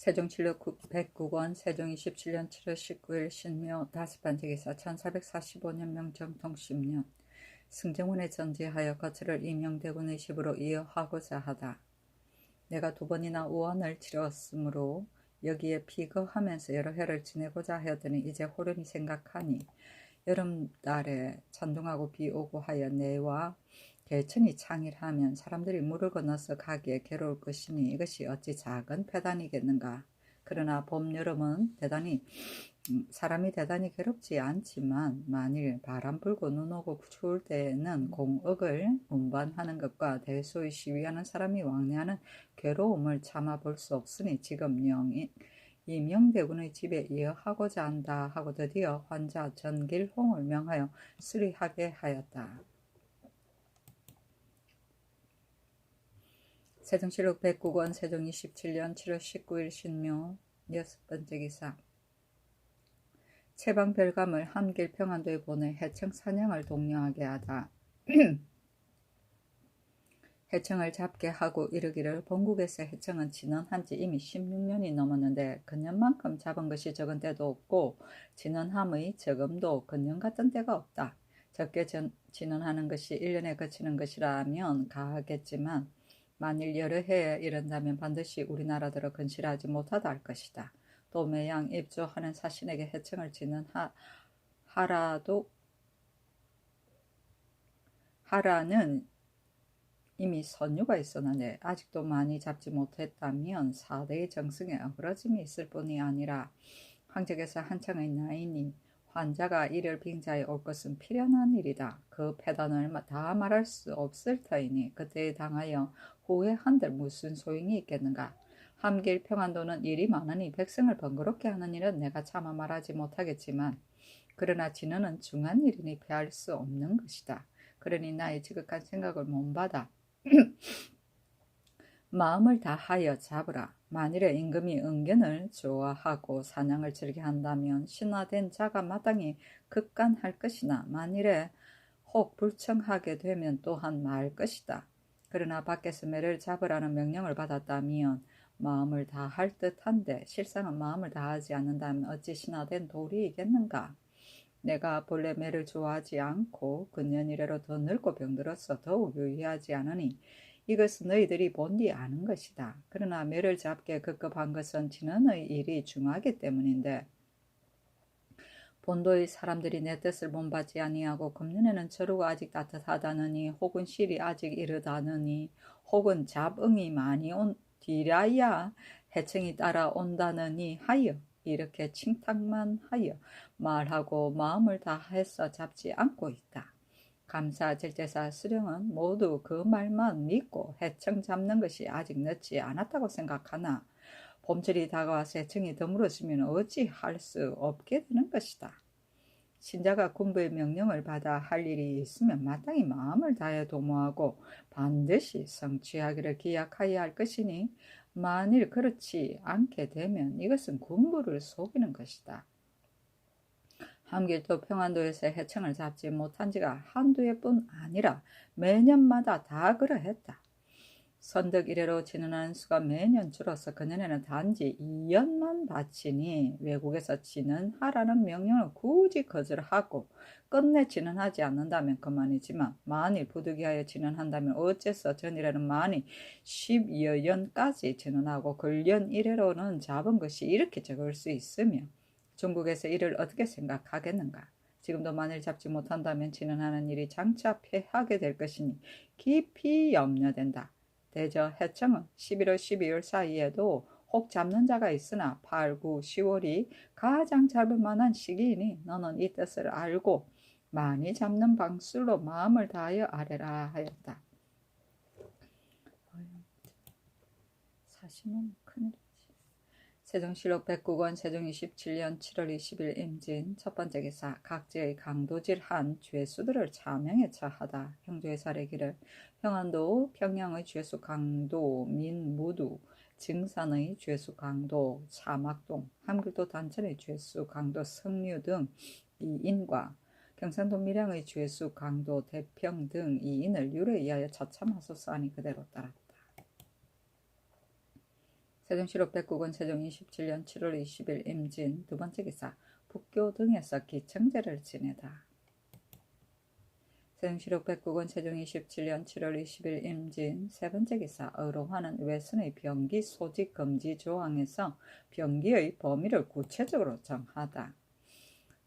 세종실록 109권 세종 27년 7월 19일 신묘 다섯번째 기사 1445년 명정통 10년 승정원에 전지하여 거처를 임영대군의 집으로 이어하고자 하다. 내가 2번이나 우환을 치렀으므로 여기에 피거하면서 여러 해를 지내고자 하였더니 이제 호련히 생각하니 여름달에 천둥하고 비 오고 하여 내와 개천이 창일하면 사람들이 물을 건너서 가기에 괴로울 것이니 이것이 어찌 작은 패단이겠는가. 그러나 봄, 여름은 사람이 대단히 괴롭지 않지만 만일 바람 불고 눈 오고 추울 때에는 공억을 운반하는 것과 대소의 시위하는 사람이 왕래하는 괴로움을 참아 볼 수 없으니 지금 임영대군의 집에 이어하고자 한다 하고 드디어 환자 전길홍을 명하여 수리하게 하였다. 세종실록 109권 세종 27년 7월 19일 신묘 6번째 기사 채방 별감을 함길 평안도에 보내 해청 사냥을 독려하게 하다. 해청을 잡게 하고 이르기를 본국에서 해청은 진언한 지 이미 16년이 넘었는데 근년만큼 잡은 것이 적은 때도 없고 진언함의 적음도 근년 같은 때가 없다. 적게 진언하는 것이 1년에 그치는 것이라면 가하겠지만 만일 여러 해에 이른다면 반드시 우리나라대로 근실하지 못하다 할 것이다. 또 매양 입조하는 사신에게 해청을 하라는 이미 선유가 있었는데 아직도 많이 잡지 못했다면 4대의 정승에 어그러짐이 있을 뿐이 아니라 황제께서 한창의 나이니 환자가 이를 빙자에 올 것은 필연한 일이다. 그 패단을 다 말할 수 없을 터이니 그때에 당하여 후회 한들 무슨 소용이 있겠는가. 함길 평안도는 일이 많으니 백성을 번거롭게 하는 일은 내가 차마 말하지 못하겠지만 그러나 진언은 중한 일이니 피할 수 없는 것이다. 그러니 나의 지극한 생각을 못받아 마음을 다하여 잡으라. 만일에 임금이 은견을 좋아하고 사냥을 즐겨 한다면 신화된 자가 마땅히 급간할 것이나 만일에 혹 불청하게 되면 또한 말 것이다. 그러나 밖에서 매를 잡으라는 명령을 받았다면 마음을 다할 듯한데 실상은 마음을 다하지 않는다면 어찌 신화된 도리이겠는가. 내가 본래 매를 좋아하지 않고 근년 이래로 더 늙고 병들어서 더욱 유의하지 않으니 이것은 너희들이 본디 아는 것이다. 그러나 매를 잡게 급급한 것은 진언의 일이 중하기 때문인데 본도의 사람들이 내 뜻을 본받지 아니하고 금년에는 저루가 아직 따뜻하다느니 혹은 실이 아직 이르다느니 혹은 잡응이 많이 온 뒤라야 해청이 따라온다느니 하여 이렇게 칭탁만 하여 말하고 마음을 다해서 잡지 않고 있다. 감사, 절제사, 수령은 모두 그 말만 믿고 해청 잡는 것이 아직 늦지 않았다고 생각하나 봄철이 다가와서 해청이 드물어지면 어찌 할 수 없게 되는 것이다. 신자가 군부의 명령을 받아 할 일이 있으면 마땅히 마음을 다해 도모하고 반드시 성취하기를 기약하여야 할 것이니 만일 그렇지 않게 되면 이것은 군부를 속이는 것이다. 함길도 평안도에서 해청을 잡지 못한 지가 한두 해뿐 아니라 매년마다 다 그러했다. 선덕 이래로 진언하는 수가 매년 줄어서 그년에는 단지 2년만 바치니 외국에서 진언하라는 명령을 굳이 거절하고 끝내 진언하지 않는다면 그만이지만 만일 부득이하여 진언한다면 어째서 전이래는 많이 10여 년까지 진언하고 근년 이래로는 잡은 것이 이렇게 적을 수 있으며 중국에서 이를 어떻게 생각하겠는가. 지금도 만일 잡지 못한다면 진언하는 일이 장차 패하게 될 것이니 깊이 염려된다. 대저 해청은 11월 12월 사이에도 혹 잡는 자가 있으나 8, 9, 10월이 가장 잡을 만한 시기이니 너는 이 뜻을 알고 많이 잡는 방술로 마음을 다하여 아뢰라 하였다. 사실은 큰일이지. 세종실록 109권 세종 27년 7월 20일 임진 첫번째 기사 각지의 강도질한 죄수들을 차명에 처하다. 형조의 사례기를 평안도 평양의 죄수 강도 민무두 증산의 죄수 강도 사막동 함길도 단천의 죄수 강도 성류 등 이인과 경상도 밀양의 죄수 강도 대평 등 이인을 율에 의하여 처참하소서 하니 그대로 따랐다. 세종시로 백구군 세종 27년 7월 20일 임진. 두 번째 기사. 북교 등에서 기청제를 지내다. 세종시로 백구군 세종 27년 7월 20일 임진. 세 번째 기사. 의로화는 외선의 병기 소지 금지 조항에서 병기의 범위를 구체적으로 정하다.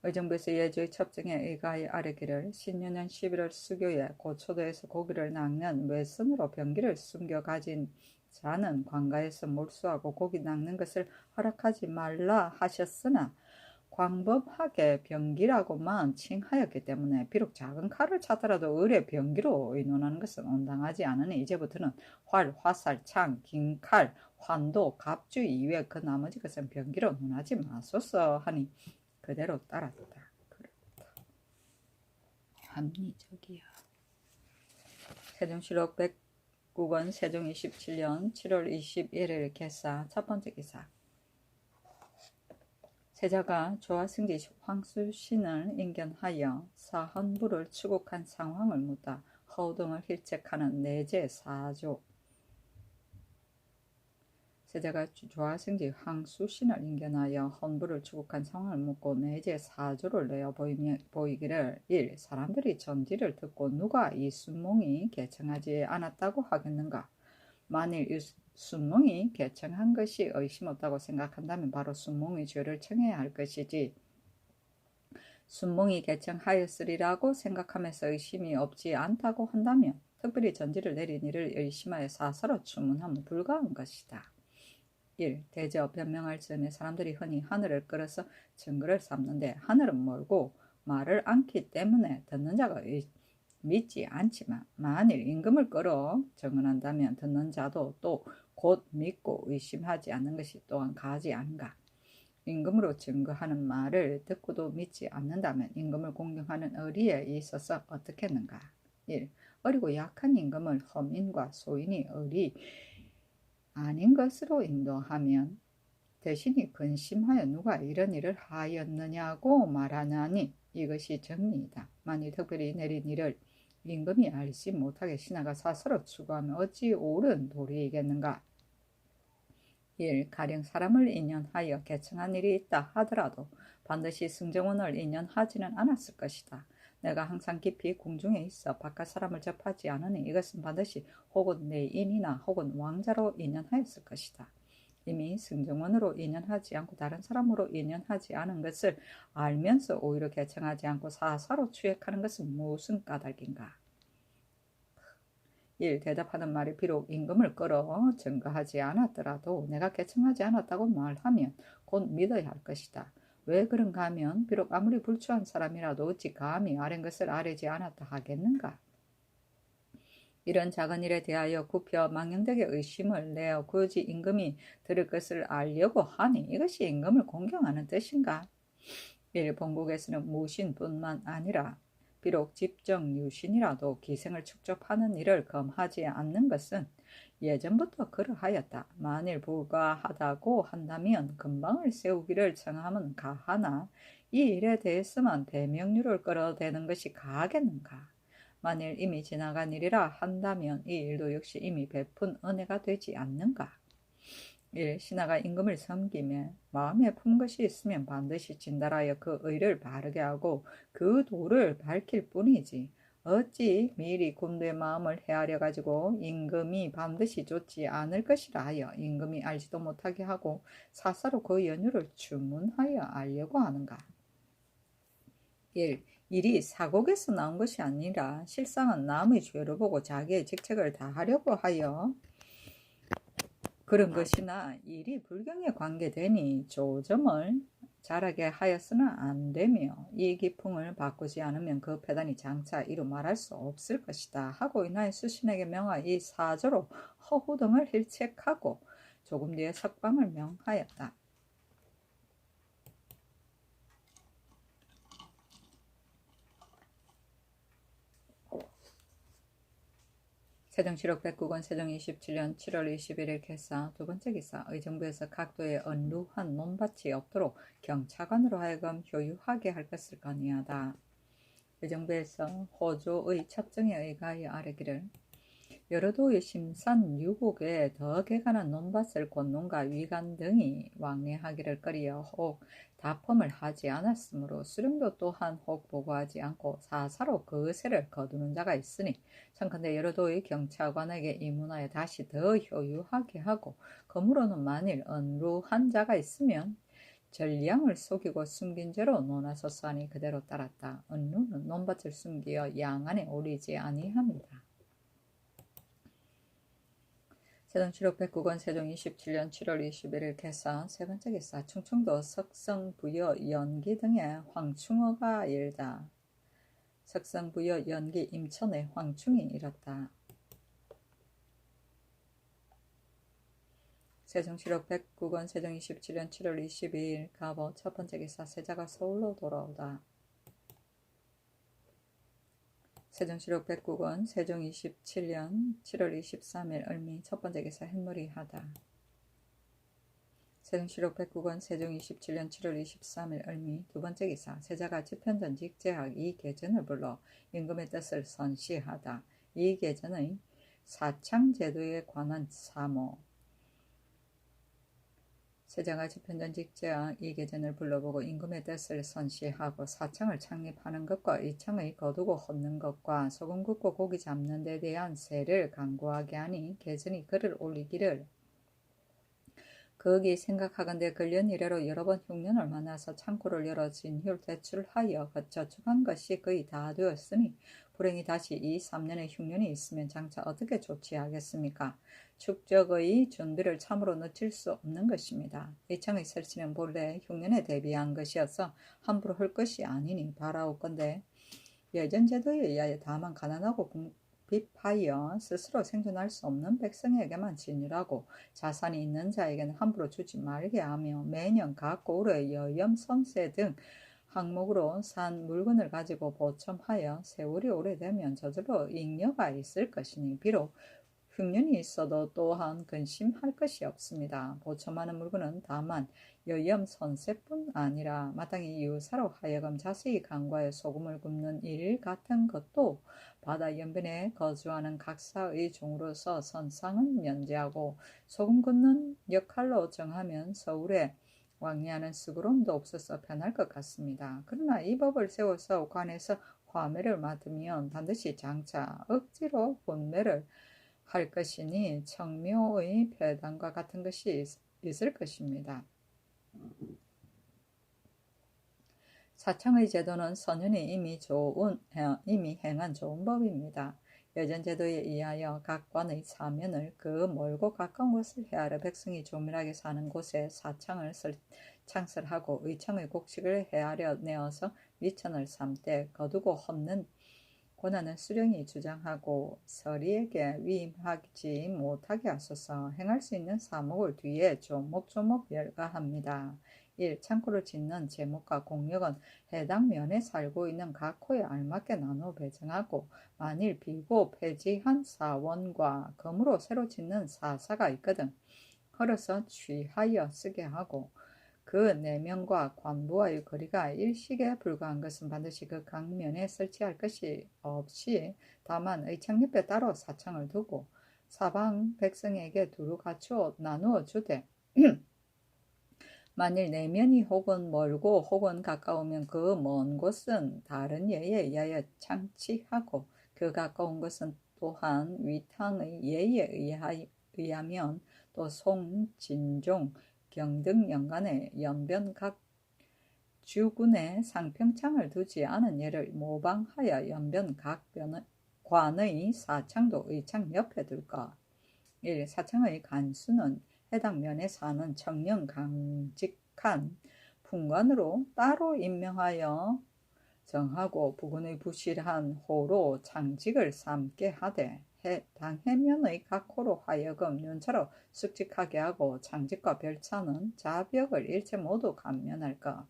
의정부에서 예조의 첩정에 의가하여 아뢰기를 신유년 11월 수교에 고초도에서 고기를 낚는 외선으로 병기를 숨겨 가진 자는 관가에서 몰수하고 고기 낚는 것을 허락하지 말라 하셨으나 광범하게 병기라고만 칭하였기 때문에 비록 작은 칼을 찾더라도 을의 병기로 의논하는 것은 온당하지 않으니 이제부터는 활, 화살, 창, 긴 칼, 환도, 갑주 이외 그 나머지 것은 병기로 논하지 마소서 하니 그대로 따랐다. 그렇다. 합리적이야. 세종시록 백구권 세종 27년 7월 21일 개사. 첫 번째 기사. 세자가 조화승지 황수신을 인견하여 사헌부를 추국한 상황을 묻다 허우등을 힐책하는 내제 사조. 세자가 조화승지 황수신을 인견하여 헌부를 추국한 상황을 묻고 내제 사조를 내어 보이기를 1. 사람들이 전지를 듣고 누가 이 순몽이 개청하지 않았다고 하겠는가. 만일 이 순몽이 개청한 것이 의심 없다고 생각한다면 바로 순몽의 죄를 청해야 할 것이지 순몽이 개청하였으리라고 생각하면서 의심이 없지 않다고 한다면 특별히 전지를 내린 이를 의심하여 사서로 추문하면 불가한 것이다. 1. 대저 변명할 즈음에 사람들이 흔히 하늘을 끌어서 증거를 삼는데 하늘은 멀고 말을 않기 때문에 듣는 자가 믿지 않지만 만일 임금을 끌어 증언한다면 듣는 자도 또 곧 믿고 의심하지 않는 것이 또한 가지 아닌가. 임금으로 증거하는 말을 듣고도 믿지 않는다면 임금을 공경하는 의리에 있어서 어떻겠는가. 1. 어리고 약한 임금을 허민과 소인이 의리 아닌 것으로 인도하면 대신이 근심하여 누가 이런 일을 하였느냐고 말하나니 이것이 정리이다. 만일 특별히 내린 일을 임금이 알지 못하게 신하가 사서로 추구하면 어찌 옳은 도리이겠는가. 1. 가령 사람을 인연하여 개청한 일이 있다 하더라도 반드시 승정원을 인연하지는 않았을 것이다. 내가 항상 깊이 궁중에 있어 바깥 사람을 접하지 않으니 이것은 반드시 혹은 내인이나 혹은 왕자로 인연하였을 것이다. 이미 승정원으로 인연하지 않고 다른 사람으로 인연하지 않은 것을 알면서 오히려 개청하지 않고 사사로 추획하는 것은 무슨 까닭인가. 1. 대답하는 말이 비록 임금을 끌어 증거하지 않았더라도 내가 개청하지 않았다고 말하면 곧 믿어야 할 것이다. 왜 그런가 하면 비록 아무리 불추한 사람이라도 어찌 감히 아랜 것을 아뢰지 않았다 하겠는가. 이런 작은 일에 대하여 굽혀 망령되게 의심을 내어 굳이 임금이 들을 것을 알려고 하니 이것이 임금을 공경하는 뜻인가. 1. 본국에서는 무신뿐만 아니라 비록 집정 유신이라도 기생을 축적하는 일을 금하지 않는 것은 예전부터 그러하였다. 만일 불가하다고 한다면 근방을 세우기를 청하면 가하나 이 일에 대해서만 대명료를 끌어대는 것이 가하겠는가. 만일 이미 지나간 일이라 한다면 이 일도 역시 이미 베푼 은혜가 되지 않는가. 1. 신하가 임금을 섬기며 마음에 품 것이 있으면 반드시 진달하여 그 의를 바르게 하고 그 도를 밝힐 뿐이지 어찌 미리 군대의 마음을 헤아려 가지고 임금이 반드시 좋지 않을 것이라 하여 임금이 알지도 못하게 하고 사사로 그 연유를 주문하여 알려고 하는가. 1. 일이 사곡에서 나온 것이 아니라 실상은 남의 죄를 보고 자기의 직책을 다하려고 하여 그런 것이나 일이 불경에 관계되니 조점을 잘하게 하였으나 안되며 이 기풍을 바꾸지 않으면 그 패단이 장차 이루 말할 수 없을 것이다 하고 인하여 수신에게 명하 이 사조로 허후 등을 힐책하고 조금 뒤에 석방을 명하였다. 세종시록 백구권 세종 27년 7월 21일 개사. 두 번째 기사. 의정부에서 각도에 언루한 논밭이 없도록 경차관으로 하여금 효유하게 할 것을 건의하다. 의정부에서 호조의 첩정에 의하여 아뢰기를 여러도의 심산 유곡에 더 개간한 논밭을 권농가 위간 등이 왕래하기를 꺼리어 혹 다펌을 하지 않았으므로 수령도 또한 혹 보고하지 않고 사사로 그세를 거두는 자가 있으니 청컨대 여러도의 경찰관에게 이문하여 다시 더 효유하게 하고 그무로는 만일 언루한 자가 있으면 전량을 속이고 숨긴 죄로 논하소서 하니 그대로 따랐다. 언루는 논밭을 숨기어 양 안에 오리지 아니합니다. 세종 7,609권 세종 27년 7월 21일 개선 세번째 기사 충청도 석성부여 연기 등의 황충어가 일다. 석성부여 연기 임천의 황충이 일었다. 세종 7,609권 세종 27년 7월 22일 갑오 첫번째 기사 세자가 서울로 돌아오다. 세종 7,609권 세종 27년 7월 23일 을미 첫번째 기사 햇물이 하다. 세종 7,609권 세종 27년 7월 23일 을미 두번째 기사 세자가 집현전직 제학 이계전을 불러 임금의 뜻을 선시하다. 이계전의 사창제도에 관한 사모. 세자가 집현전직 제학 이계전을 불러보고 임금의 뜻을 선시하고 사창을 창립하는 것과 이창의 거두고 헛는 것과 소금 굽고 고기 잡는 데 대한 세를 강구하게 하니 계전이 글을 올리기를 거기 생각하건대 근련 이래로 여러 번 흉년을 만나서 창고를 열어 진휴를 대출하여 저축한 것이 거의 다 되었으니 불행히 다시 이 3년의 흉년이 있으면 장차 어떻게 조치하겠습니까? 축적의 준비를 참으로 늦출 수 없는 것입니다. 이창의 설치는 본래 흉년에 대비한 것이어서 함부로 할 것이 아니니 바라옵건대 예전 제도에 의하여 다만 가난하고 빚하여 스스로 생존할 수 없는 백성에게만 진율하고 자산이 있는 자에게는 함부로 주지 말게 하며 매년 각 고을의 여염 선세 등 항목으로 산 물건을 가지고 보첨하여 세월이 오래되면 저절로 잉여가 있을 것이니 비록 흉년이 있어도 또한 근심할 것이 없습니다. 보첨하는 물건은 다만 여염 선세뿐 아니라 마땅히 유사로 하여금 자세히 간과해 소금을 굽는 일 같은 것도 바다 연변에 거주하는 각사의 종으로서 선상은 면제하고 소금 굽는 역할로 정하면 서울에 왕래하는 스그럼도 없어서 편할 것 같습니다. 그러나 이 법을 세워서 관에서 화매를 맡으면 반드시 장차 억지로 분매를 할 것이니 청묘의 폐단과 같은 것이 있을 것입니다. 사창의 제도는 선현이 이미 행한 좋은 법입니다. 여전 제도에 의하여 각 관의 사면을 그 멀고 가까운 곳을 헤아려 백성이 조밀하게 사는 곳에 사창을 창설하고 의청의 곡식을 헤아려 내어서 미천을 삼되 거두고 헛는 권한은 수령이 주장하고 서리에게 위임하지 못하게 하소서. 행할 수 있는 사목을 뒤에 조목조목 열거합니다. 1. 창고를 짓는 제목과 공력은 해당 면에 살고 있는 각 호에 알맞게 나누어 배정하고 만일 비고 폐지한 사원과 검으로 새로 짓는 사사가 있거든 걸어서 취하여 쓰게 하고 그 내면과 관부와의 거리가 일식에 불과한 것은 반드시 그 각면에 설치할 것이 없이 다만 의창 옆에 따로 사창을 두고 사방 백성에게 두루 갖추어 나누어 주되 만일 내면이 혹은 멀고 혹은 가까우면 그 먼 곳은 다른 예에 의하여 창치하고 그 가까운 것은 또한 위탕의 예에 의하면 또 송, 진종, 경등 연간에 연변 각 주군에 상평창을 두지 않은 예를 모방하여 연변 각 관의 사창도 의창 옆에 둘까. 1. 사창의 간수는 해당 면에 사는 청령 강직한 풍관으로 따로 임명하여 정하고 부군의 부실한 호로 창직을 삼게 하되 해당 해면의 각 호로 하여금 연차로 숙직하게 하고 창직과 별차는 자벽을 일체 모두 감면할 것.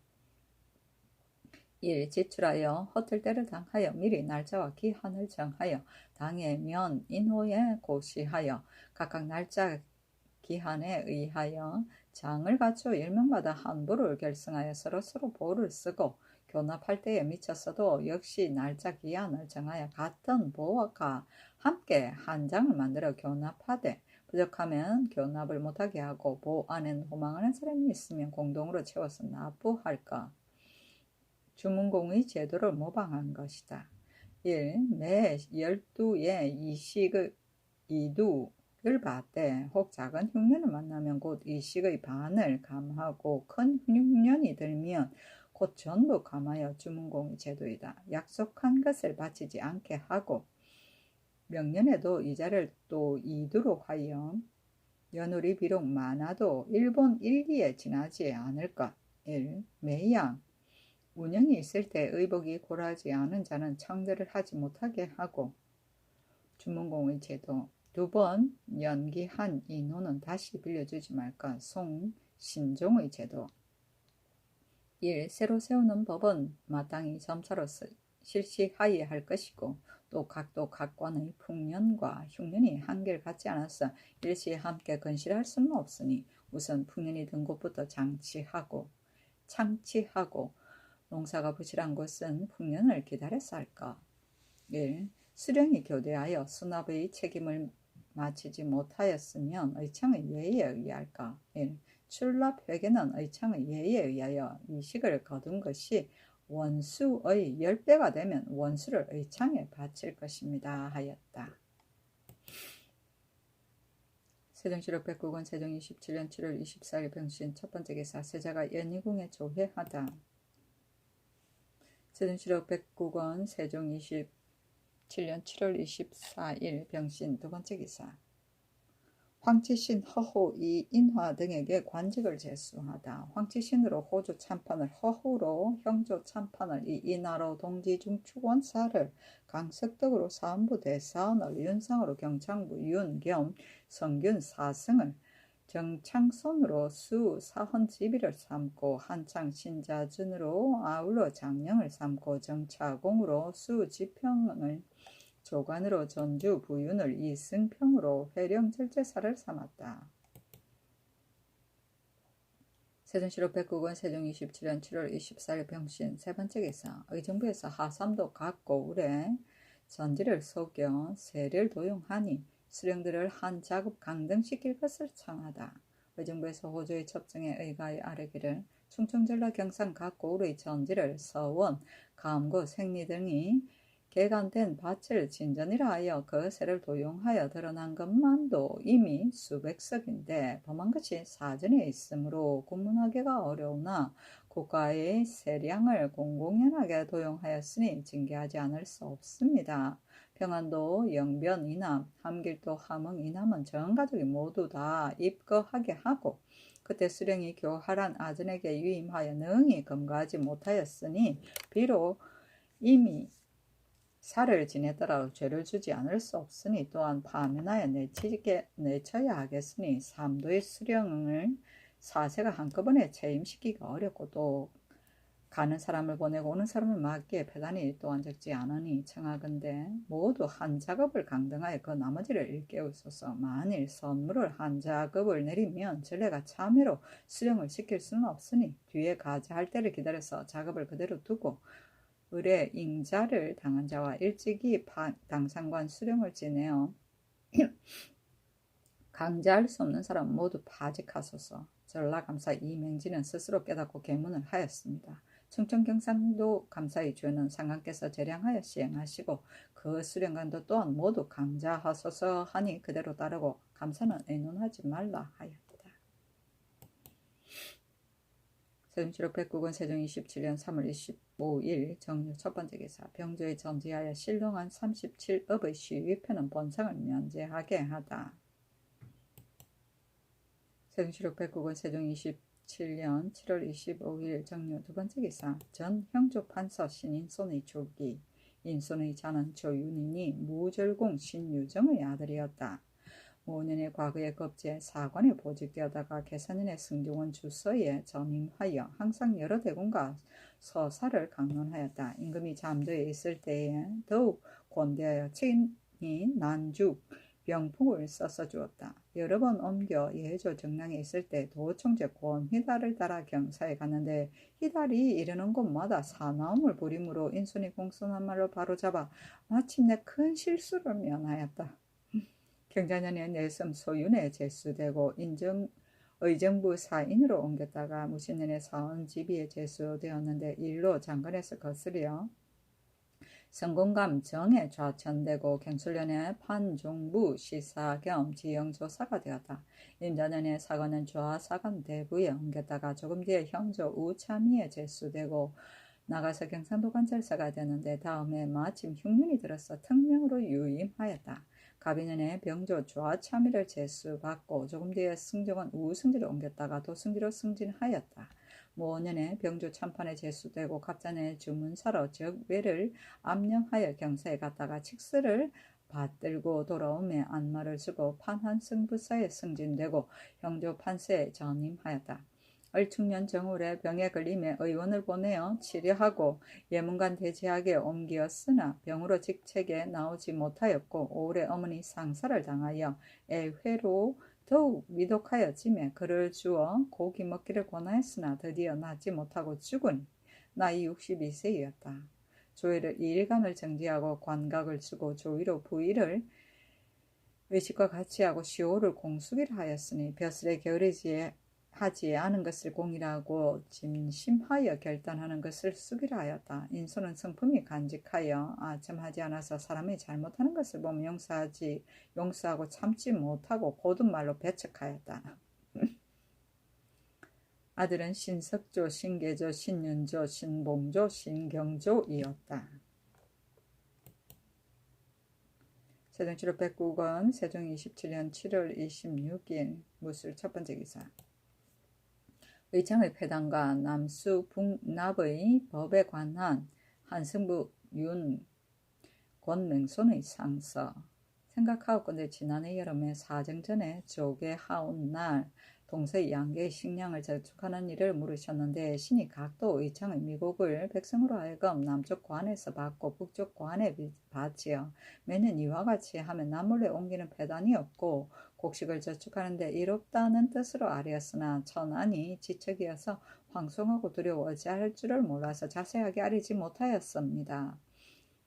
1. 지출하여 허틀 때를 당하여 미리 날짜와 기한을 정하여 당의 면 인호에 고시하여 각각 날짜 기한에 의하여 장을 갖추어 일명마다 한 부를 결성하여 서로 보를 쓰고 교납할 때에 미쳤어도 역시 날짜 기한을 정하여 같은 보호가 함께 한 장을 만들어 교납하되 부족하면 교납을 못하게 하고 보 안에 도망하는 사람이 있으면 공동으로 채워서 납부할까. 주문공의 제도를 모방한 것이다. 1. 매 12에 이식의 이두를 받되 혹 작은 흉년을 만나면 곧 이식의 반을 감하고 큰 흉년이 들면 곧 전부 감하여 주문공의 제도이다. 약속한 것을 바치지 않게 하고 명년에도 이자를 또 이두로 하여 연월이 비록 많아도 1본 1리에 지나지 않을 것. 1. 매양 운영이 있을 때 의복이 고라지 않은 자는 청대를 하지 못하게 하고 주문공의 제도. 2번 연기한 인호는 다시 빌려주지 말까. 신종의 제도. 1. 새로 세우는 법은 마땅히 점차로 실시하여야 할 것이고 또 각도 각관의 풍년과 흉년이 한결 같지 않아서 일시에 함께 건실할 수는 없으니 우선 풍년이 든 곳부터 창치하고 농사가 부실한 곳은 풍년을 기다려서 할까. 1. 수령이 교대하여 수납의 책임을 마치지 못하였으면 의창의 예의에 의할까. 1. 출납 회계는 의창의 예의에 의하여 이식을 거둔 것이 원수의 10배가 되면 원수를 의창에 바칠 것입니다 하였다. 세종실록 백국원 세종 27년 7월 24일 병신 첫 번째 기사 세자가 연희궁에 조회하다. 세종실록 백국원 세종 27년 7월 24일 병신 두 번째 기사 황치신, 허호, 이인화 등에게 관직을 제수하다. 황치신으로 호조 참판을, 허호로 형조 참판을, 이인화로 동지중축원사를, 강석덕으로 사헌부 대사원을, 윤상으로 경창부 윤겸 성균 사승을, 정창손으로 수 사헌지비를 삼고 한창 신자준으로 아울러 장령을 삼고 정차공으로 수 지평을 조관으로 전주 부윤을 이승평으로 회령 절제사를 삼았다. 세종실록 백국원 세종 27년 7월 24일 병신 세 번째 기사 의정부에서 하삼도 각고울에 전지를 속여 세를 도용하니 수령들을 한 작업 강등시킬 것을 청하다. 의정부에서 호조의 첩정에 의가에 아뢰기를 충청전라 경상 각고울의 전지를 서원, 감고, 생리 등이 개간된 밭을 진전이라 하여 그 세를 도용하여 드러난 것만도 이미 수백석인데 범한 것이 사전에 있으므로 구문하기가 어려우나 국가의 세량을 공공연하게 도용하였으니 징계하지 않을 수 없습니다. 평안도, 영변, 이남, 함길도, 함흥, 이남은 전 가족이 모두 다 입거하게 하고 그때 수령이 교활한 아전에게 유임하여 능히 검거하지 못하였으니 비록 이미 살을 지내더라도 죄를 주지 않을 수 없으니 또한 파면하여 내쳐야 하겠으니 삼도의 수령을 사세가 한꺼번에 체임시키기가 어렵고 또 가는 사람을 보내고 오는 사람을 막기에 배단이 또한 적지 않으니 청하건대 모두 한 작업을 강등하여 그 나머지를 일깨우소서. 만일 선물을 한 작업을 내리면 전례가 참회로 수령을 시킬 수는 없으니 뒤에 가자할 때를 기다려서 작업을 그대로 두고 의뢰 잉자를 당한 자와 일찍이 당상관 수령을 지내어 강제할 수 없는 사람 모두 파직하소서. 전라감사 이맹진은 스스로 깨닫고 계문을 하였습니다. 충청경상도 감사의 죄는 상관께서 재량하여 시행하시고 그 수령관도 또한 모두 강자하소서 하니 그대로 따르고 감사는 의논하지 말라 하였다. 세종실록 백국원 세종 27년 3월 25일 정유 첫 번째 기사 병조에 전지하여 신롱한 37업의 시위표는 본상을 면제하게 하다. 세종실록 백국원 세종 27년 7월 25일 정유 두 번째 기사 전 형조 판서 신인손의 조기 인손의 자는 조윤인이 무절공 신유정의 아들이었다. 5년의 과거에 급제 사관에 보직되었다가 계산년에 승조원 주서에 전임하여 항상 여러 대군과 서사를 강론하였다. 임금이 잠도에 있을 때에 더욱 권대하여 친히 난죽 병풍을 써서 주었다. 여러 번 옮겨 예조 정량에 있을 때 도총재 권희달을 따라 경사에 갔는데 희달이 이르는 곳마다 사나움을 부림으로 인순이 공손한 말로 바로잡아 마침내 큰 실수를 면하였다. 경자년에 내섬 소윤에 제수되고 의정부 사인으로 옮겼다가 무신년에 사원지비에 제수되었는데 일로 장건에서 거스려 성공감 정에 좌천되고 경술련의 판종부 시사 겸 지형조사가 되었다. 임자년에 사관은 좌사관 대부에 옮겼다가 조금 뒤에 형조 우참의에 제수되고 나가서 경상도 관찰사가 되는데 다음에 마침 흉년이 들어서 특명으로 유임하였다. 갑인년에 병조 좌참의를 제수받고 조금 뒤에 승정은 우승지로 옮겼다가 도승지로 승진하였다. 모년에 병조 참판에 제수되고 갑자년에 주문사로 즉 외를 암령하여 경사에 갔다가 칙스를 받들고 돌아오며 안마를 주고 판환승부사에 승진되고 형조 판세에 전임하였다. 을충년 정월에 병에 걸림에 의원을 보내어 치료하고 예문관 대제학에 옮기었으나 병으로 직책에 나오지 못하였고 5월에 어머니 상사를 당하여 애회로 더욱 위독하여짐에 그를 주어 고기 먹기를 권하였으나 드디어 낫지 못하고 죽은 나이 62세였다. 조의를 2일간을 정지하고 관각을 주고 조의로 부의를 의식과 같이 하고 10월을 공수기를 하였으니 벼슬에 게으르지 하지 않은 것을 공이라고 짐심하여 결단하는 것을 수기라 하였다. 인소는 성품이 간직하여 아첨하지 않아서 사람이 잘못하는 것을 보면 용서하고 참지 못하고 고든 말로 배척하였다. 아들은 신석조, 신계조, 신윤조, 신봉조, 신경조이었다. 세종 7월 109권 세종 27년 7월 26일 무술 첫 번째 기사. 의창의 폐단과 남수 북납의 법에 관한 한승부 윤 권맹손의 상서. 생각하옵건대 지난해 여름에 사정전에 조개하온 날 동서의 양계의 식량을 저축하는 일을 물으셨는데 신이 각도 의창의 미국을 백성으로 하여금 남쪽 관에서 받고 북쪽 관에 받지요. 매년 이와 같이 하면 남몰래 옮기는 폐단이 없고 곡식을 저축하는데 이롭다는 뜻으로 아뢰었으나 천안이 지척이어서 황송하고 두려워 어찌할 줄을 몰라서 자세하게 아뢰지 못하였습니다.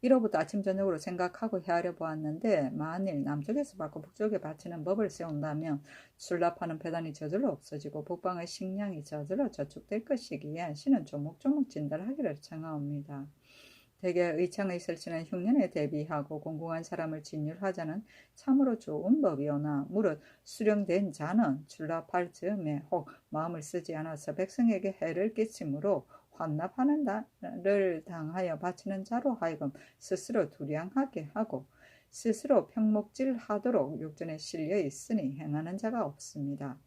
1호부터 아침 저녁으로 생각하고 헤아려 보았는데 만일 남쪽에서 받고 북쪽에 바치는 법을 세운다면 출납하는 배단이 저절로 없어지고 북방의 식량이 저절로 저축될 것이기에 신은 조목조목 진달하기를 청하옵니다. 대개 의창의 설치는 흉년에 대비하고 공공한 사람을 진율하자는 참으로 좋은 법이오나 무릇 수령된 자는 출납할 즈음에 혹 마음을 쓰지 않아서 백성에게 해를 끼치므로 환납하는 날을 당하여 바치는 자로 하여금 스스로 두량하게 하고 스스로 평목질하도록 육전에 실려 있으니 행하는 자가 없습니다.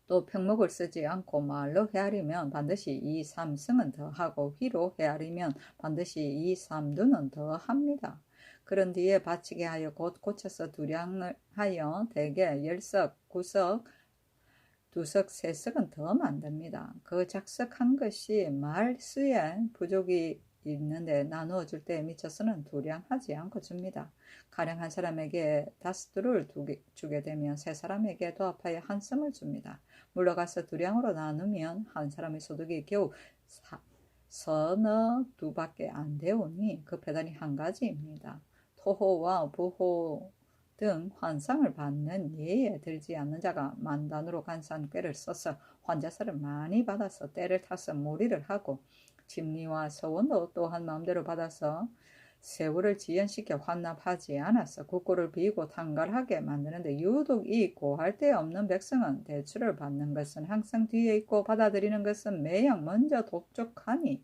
또 평목을 쓰지 않고 말로 헤아리면 반드시 2, 3승은 더하고 휘로 헤아리면 반드시 2, 3두는 더합니다. 그런 뒤에 바치게 하여 곧 고쳐서 두량을 하여 대개 10석, 9석, 2석, 3석은 더 만듭니다. 그 작석한 것이 말수에 부족이 있는데 나누어 줄 때에 미쳐서는 두량하지 않고 줍니다. 가령 한 사람에게 5두를 주게 되면 세 사람에게 도합하여 한 씀을 줍니다. 물러가서 두량으로 나누면 한 사람의 소득이 겨우 서너 두밖에 안 되오니 그 배단이 한 가지입니다. 토호와 부호 등 환상을 받는 예에 들지 않는 자가 만단으로 간사한 꾀를 써서 환자사를 많이 받아서 때를 타서 몰이를 하고 집리와 서원도 또한 마음대로 받아서 세월을 지연시켜 환납하지 않아서 국고를 비고 탕갈하게 만드는데 유독 이 고할 데 없는 백성은 대출을 받는 것은 항상 뒤에 있고 받아들이는 것은 매양 먼저 독촉하니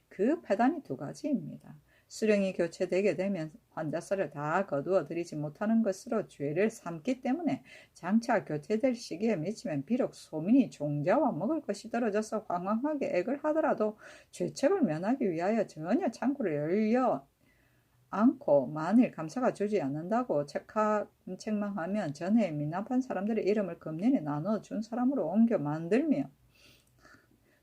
그 패단이 두 가지입니다. 수령이 교체되게 되면 환자사를 다 거두어 드리지 못하는 것으로 죄를 삼기 때문에 장차 교체될 시기에 미치면 비록 소민이 종자와 먹을 것이 떨어져서 황황하게 액을 하더라도 죄책을 면하기 위하여 전혀 창고를 열려 않고 만일 감사가 주지 않는다고 책망하면 전에 미납한 사람들의 이름을 금년에 나눠준 사람으로 옮겨 만들며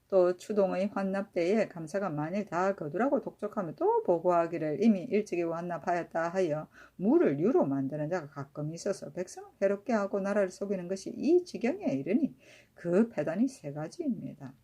또 추동의 환납 때에 감사가 만일 다 거두라고 독촉하면 또 보고하기를 이미 일찍이 완납하였다 하여 무를 유로 만드는 자가 가끔 있어서 백성을 괴롭게 하고 나라를 속이는 것이 이 지경에 이르니 그 패단이 세 가지입니다.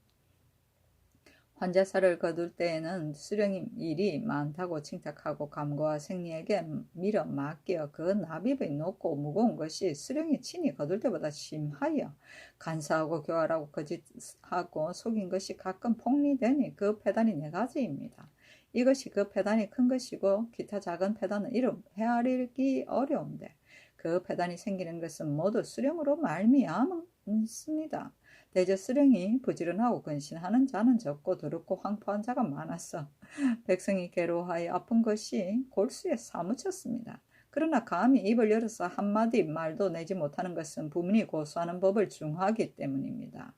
환자사를 거둘 때에는 수령이 일이 많다고 칭탁하고 감고와 생리에게 밀어 맡겨 그 납입이 높고 무거운 것이 수령이 친히 거둘 때보다 심하여 간사하고 교활하고 거짓하고 속인 것이 가끔 폭리되니 그 패단이 네 가지입니다. 이것이 그 패단이 큰 것이고 기타 작은 패단은 이름 헤아리기 어려운데 그 패단이 생기는 것은 모두 수령으로 말미암습니다. 대저 수령이 부지런하고 근신하는 자는 적고 더럽고 황폐한 자가 많았어. 백성이 괴로워하여 아픈 것이 골수에 사무쳤습니다. 그러나 감히 입을 열어서 한마디 말도 내지 못하는 것은 부민이 고소하는 법을 중하기 때문입니다.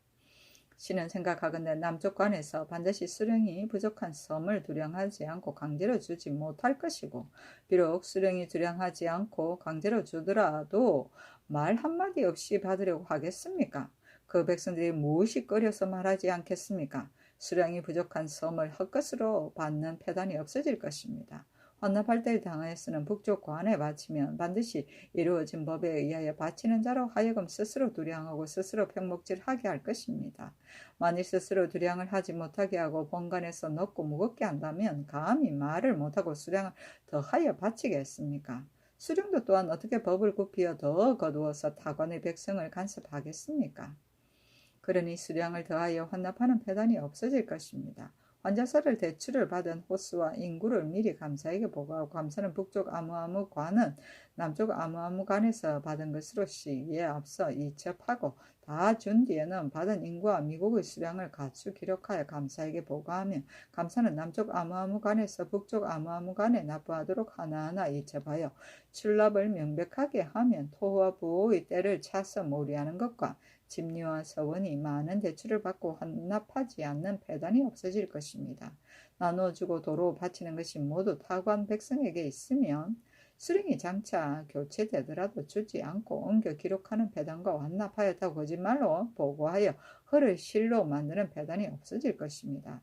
신은 생각하건대 남쪽 관에서 반드시 수령이 부족한 섬을 두량하지 않고 강제로 주지 못할 것이고 비록 수령이 두량하지 않고 강제로 주더라도 말 한마디 없이 받으려고 하겠습니까? 그 백성들이 무엇이 꺼려서 말하지 않겠습니까? 수량이 부족한 섬을 헛것으로 받는 패단이 없어질 것입니다. 환납할 때 당하였으는 북쪽 관에 바치면 반드시 이루어진 법에 의하여 바치는 자로 하여금 스스로 두량하고 스스로 평목질하게 할 것입니다. 만일 스스로 두량을 하지 못하게 하고 본관에서 넣고 무겁게 한다면 감히 말을 못하고 수량을 더하여 바치겠습니까? 수령도 또한 어떻게 법을 굽히어 더 거두어서 타관의 백성을 간섭하겠습니까? 그러니 수량을 더하여 환납하는 패단이 없어질 것입니다. 환자사를 대출을 받은 호수와 인구를 미리 감사에게 보고하고 감사는 북쪽 아무아무 관은 남쪽 아무아무 관에서 받은 것으로 시기에 앞서 이첩하고 다 준 뒤에는 받은 인구와 미국의 수량을 갖추 기록하여 감사에게 보고하며 감사는 남쪽 아무아무 관에서 북쪽 아무아무 관에 납부하도록 하나하나 이첩하여 출납을 명백하게 하면 토와 부호의 때를 차서 몰이하는 것과 집리와 서원이 많은 대출을 받고 환납하지 않는 패단이 없어질 것입니다. 나눠주고 도로 바치는 것이 모두 타관 백성에게 있으면 수령이 장차 교체되더라도 주지 않고 옮겨 기록하는 패단과 환납하였다고 거짓말로 보고하여 허를 실로 만드는 패단이 없어질 것입니다.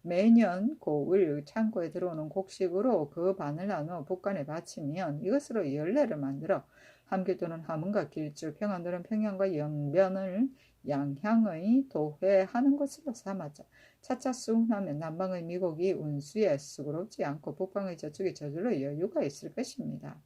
매년 고을 창고에 들어오는 곡식으로 그 반을 나누어 북간에 바치면 이것으로 열례를 만들어 함길 또는 함흥과 길줄, 평안 또는 평양과 영변을 양향의 도회하는 것으로 삼았자 차차 수훈하면 남방의 미국이 운수에 수고롭지 않고 북방의 저축이 저절로 여유가 있을 것입니다.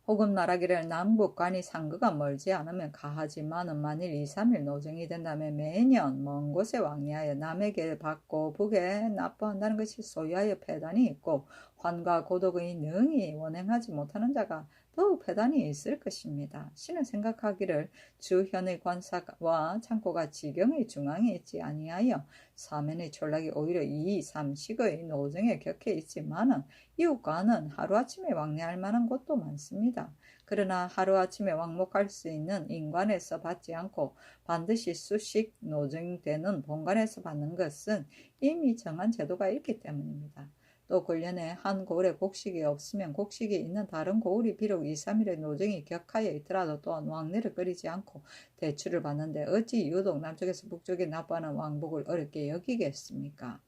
혹은 말하기를 남북간이 상거가 멀지 않으면 가하지만은 만일 2, 3일 노정이 된다면 매년 먼 곳에 왕래하여 남에게 받고 북에 납부한다는 것이 소유하여 패단이 있고 환과 고독의 능히 원행하지 못하는 자가 더욱 패단이 있을 것입니다. 신은 생각하기를 주현의 관사와 창고가 지경의 중앙에 있지 아니하여 사면의 전락이 오히려 2, 3식의 노정에 격해 있지만은 이웃과는 하루아침에 왕래할 만한 곳도 많습니다. 그러나 하루아침에 왕복할 수 있는 인관에서 받지 않고 반드시 수식 노정되는 본관에서 받는 것은 이미 정한 제도가 있기 때문입니다. 또 근련에 한 고을에 곡식이 없으면 곡식이 있는 다른 고을이 비록 2, 3일의 노정이 격하여 있더라도 또한 왕래를 끓이지 않고 대출을 받는데 어찌 유독 남쪽에서 북쪽에 납부하는 왕복을 어렵게 여기겠습니까?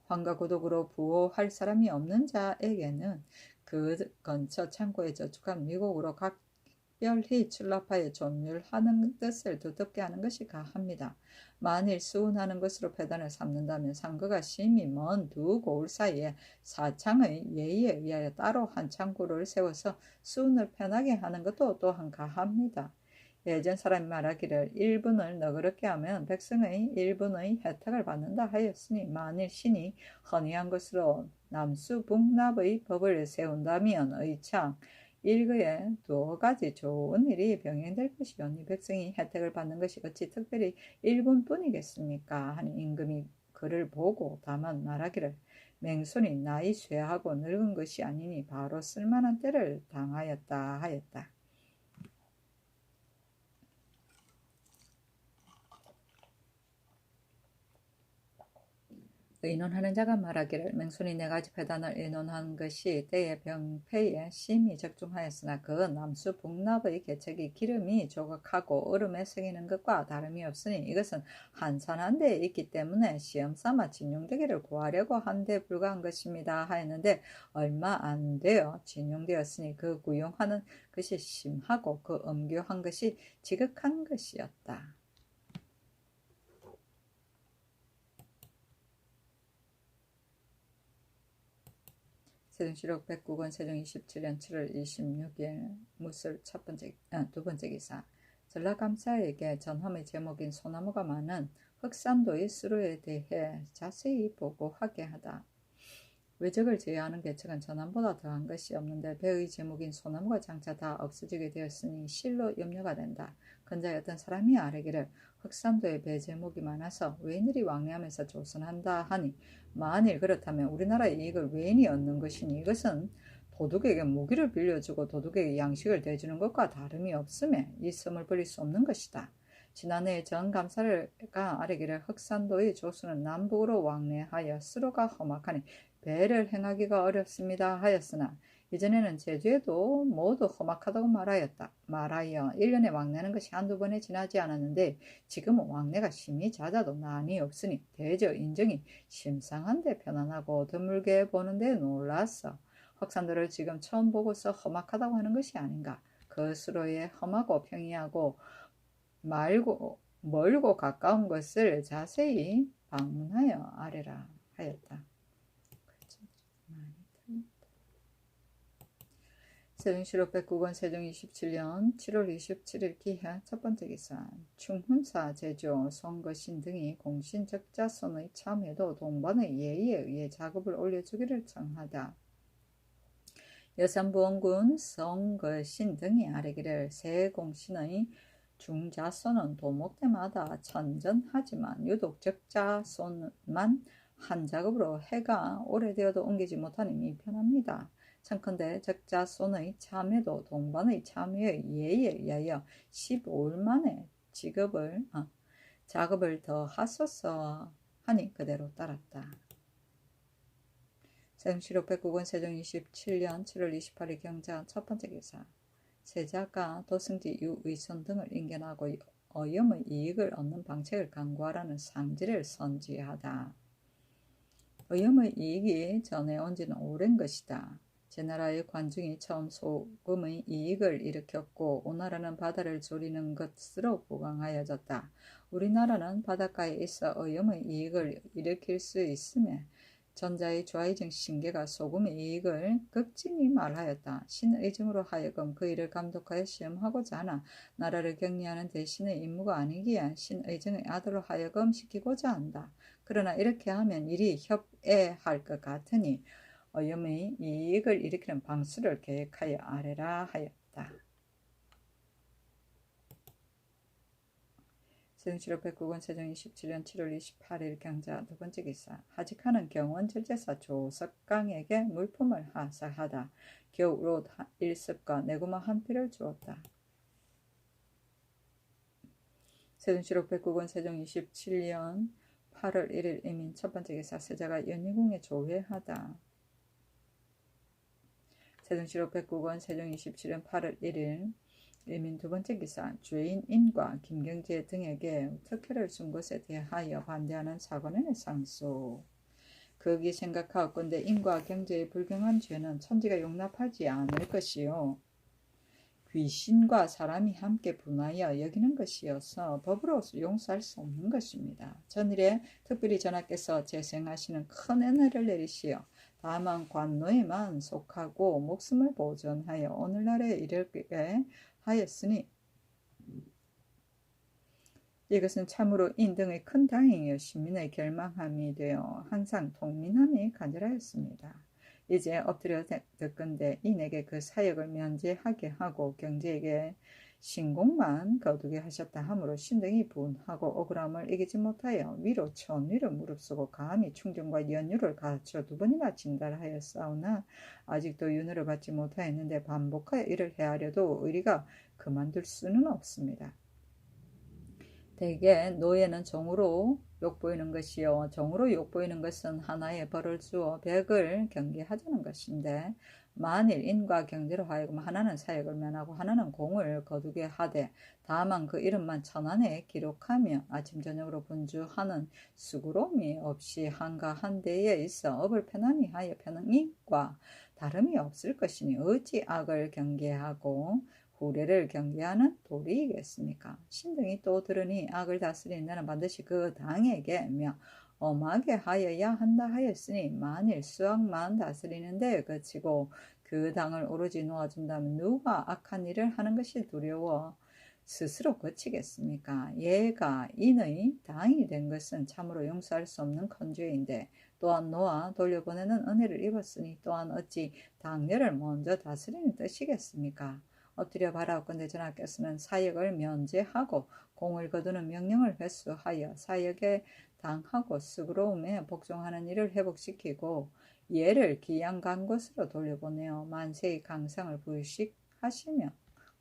환과 고독으로 부호할 사람이 없는 자에게는 그 근처 창고에 저축한 미국으로 각별히 출납하여 존율하는 뜻을 두텁게 하는 것이 가합니다. 만일 수운하는 것으로 패단을 삼는다면 상거가 심히 먼 두 고을 사이에 사창의 예의에 의하여 따로 한 창고를 세워서 수운을 편하게 하는 것도 또한 가합니다. 예전 사람이 말하기를 1분을 너그럽게 하면 백성의 1분의 혜택을 받는다 하였으니 만일 신이 헌의한 것으로 남수북납의 법을 세운다면 의창 일거에 두 가지 좋은 일이 병행될 것이오니 백성이 혜택을 받는 것이 어찌 특별히 1분뿐이겠습니까? 하니 임금이 그를 보고 다만 말하기를 맹손이 나이 쇠하고 늙은 것이 아니니 바로 쓸만한 때를 당하였다 하였다. 의논하는 자가 말하기를 맹손이 4가지 배단을 의논한 것이 때의 병폐에 심히 적중하였으나 그 남수 북납의 계책이 기름이 조각하고 얼음에 새기는 것과 다름이 없으니 이것은 한산한 데에 있기 때문에 시험삼아 진용되기를 구하려고 한 데 불과한 것입니다 하였는데 얼마 안 되어 진용되었으니 그 구용하는 것이 심하고 그 엄교한 것이 지극한 것이었다. 세종시록 109권 세종 27년 7월 26일 무술 두 번째 기사. 전라감사에게 전함의 제목인 소나무가 많은 흑산도의 수로에 대해 자세히 보고하게 하다. 외적을 제외하는 계책은 전함보다 더한 것이 없는데 배의 제목인 소나무가 장차 다 없어지게 되었으니 실로 염려가 된다. 근자에 어떤 사람이 아뢰기를 흑산도에 배 제목이 많아서 외인들이 왕래하면서 조선한다 하니 만일 그렇다면 우리나라의 이익을 외인이 얻는 것이니 이것은 도둑에게 무기를 빌려주고 도둑에게 양식을 대주는 것과 다름이 없음에 이 섬을 버릴 수 없는 것이다. 지난해 전 감사가 아뢰기를 흑산도의 조수는 남북으로 왕래하여 수로가 험악하니 배를 행하기가 어렵습니다 하였으나 이전에는 제주에도 모두 험악하다고 말하여 1년에 왕래하는 것이 한두 번에 지나지 않았는데 지금은 왕래가 심히 잦아도 난이 없으니 대저 인정이 심상한데 편안하고 드물게 보는데 놀랐어. 흑산도를 지금 처음 보고서 험악하다고 하는 것이 아닌가. 그 수로에 험하고 평이하고 멀고 가까운 것을 자세히 방문하여 아뢰라 하였다. 세종시록 109권 세종 27년 7월 27일 기하 첫 번째 기사. 충훈사 제조 송거신 등이 공신 적자손의 참여도 동반의 예의에 의해 작업을 올려주기를 청하다. 여산부원군 송거신 등이 아뢰기를 새 공신의 중자손은 도목 때마다 천전하지만 유독 적자손만 한 작업으로 해가 오래되어도 옮기지 못하니 미편합니다. 청컨대 적자손의 참여도 동반의 참여의 예의에 의하여 15일 만에 작업을 더 하소서 하니 그대로 따랐다. 세종시록 109권 세종 27년 7월 28일 경자 첫 번째 기사. 세자가 도승지 유의손 등을 인견하고 어염의 이익을 얻는 방책을 강구하라는 상지를 선지하다. 어염의 이익이 전해온 지는 오랜 것이다. 제나라의 관중이 처음 소금의 이익을 일으켰고 오나라는 바다를 조리는 것으로 부강하여졌다. 우리나라는 바닷가에 있어 어염의 이익을 일으킬 수 있음에 전자의 좌의정 신계가 소금의 이익을 극진히 말하였다. 신의정으로 하여금 그 일을 감독하여 시험하고자 하나 나라를 격리하는 대신의 임무가 아니기에 신의정의 아들로 하여금 시키고자 한다. 그러나 이렇게 하면 일이 협애할 것 같으니 어염의 이익을 일으키는 방수를 계획하여 아뢰라 하였다. 세종시록 109권 세종 27년 7월 28일 경자 두 번째 기사. 하직하는 경원절제사 조석강에게 물품을 하사하다. 겨우 옷 1습과 내구마 한 필을 주었다. 세종시록 109권 세종 27년 8월 1일 이민 첫 번째 기사. 세자가 연희궁에 조회하다. 세종시록 109권 세종 27년 8월 1일 일민 두 번째 기사. 죄인 인과 김경재 등에게 특혜를 준 것에 대하여 반대하는 사관원의 상소. 거기 생각하건대 인과 경제의 불경한 죄는 천지가 용납하지 않을 것이요 귀신과 사람이 함께 분하여 여기는 것이어서 법으로 용서할 수 없는 것입니다. 전일에 특별히 전하께서 재생하시는 큰 은혜를 내리시어 다만 관노에만 속하고 목숨을 보존하여 오늘날에 이르게 하였으니 이것은 참으로 인등의 큰 다행이요 시민의 결망함이 되어 항상 통민함이 간절하였습니다. 이제 엎드려 듣건대 인에게 그 사역을 면제하게 하고 경제에게 신공만 거두게 하셨다 하므로 신등이 분하고 억울함을 이기지 못하여 위로 천위를 무릅쓰고 감히 충정과 연유를 갖춰 2번이나 진달하였사오나 아직도 윤회를 받지 못하였는데 반복하여 이를 헤아려도 의리가 그만둘 수는 없습니다. 대개 노예는 종으로 욕보이는 것이요 종으로 욕보이는 것은 하나의 벌을 주어 벽을 경계하자는 것인데 만일 인과 경제로 하여금 하나는 사역을 면하고 하나는 공을 거두게 하되 다만 그 이름만 천안에 기록하며 아침 저녁으로 분주하는 수고로움이 없이 한가한 데에 있어 업을 편안히 하여 편익과 다름이 없을 것이니 어찌 악을 경계하고 후래를 경계하는 도리이겠습니까? 신등이 또 들으니 악을 다스리는 자는 반드시 그 당에게 엄하게 하여야 한다 하였으니 만일 수악만 다스리는 데에 그치고 그 당을 오로지 놓아준다면 누가 악한 일을 하는 것이 두려워 스스로 거치겠습니까? 얘가 인의 당이 된 것은 참으로 용서할 수 없는 큰 죄인데 또한 놓아 돌려보내는 은혜를 입었으니 또한 어찌 당녀를 먼저 다스리는 뜻이겠습니까? 엎드려 바라옵건대 전하께서는 사역을 면제하고 공을 거두는 명령을 회수하여 사역에 당하고 수고로움에 복종하는 일을 회복시키고 얘를 기양 간 곳으로 돌려보내어 만세의 강상을 부식하시며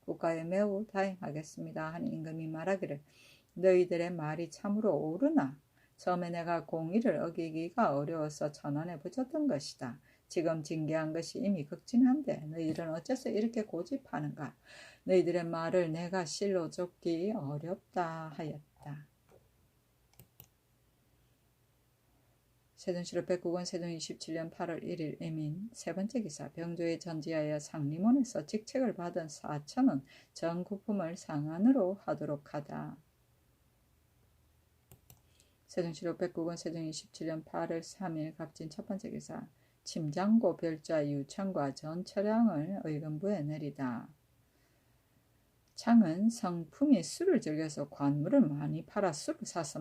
국가에 매우 다행하겠습니다 하니 임금이 말하기를 너희들의 말이 참으로 옳으나 처음에 내가 공의를 어기기가 어려워서 천안에 붙였던 것이다. 지금 징계한 것이 이미 극진한데 너희들은 어째서 이렇게 고집하는가? 너희들의 말을 내가 실로 좁기 어렵다 하였다. 세종시로 백국원 세종 27년 8월 1일 임인 세 번째 기사 병조에 전지하여 상림원에서 직책을 받은 4천은 전국품을 상한으로 하도록 하다. 세종시로 백국원 세종 27년 8월 3일 갑진 첫 번째 기사 침장고 별자 유창과 전 처량을 의금부에 내리다. 창은 성품이 술을 즐겨서 관물을 많이 팔아 술을 사서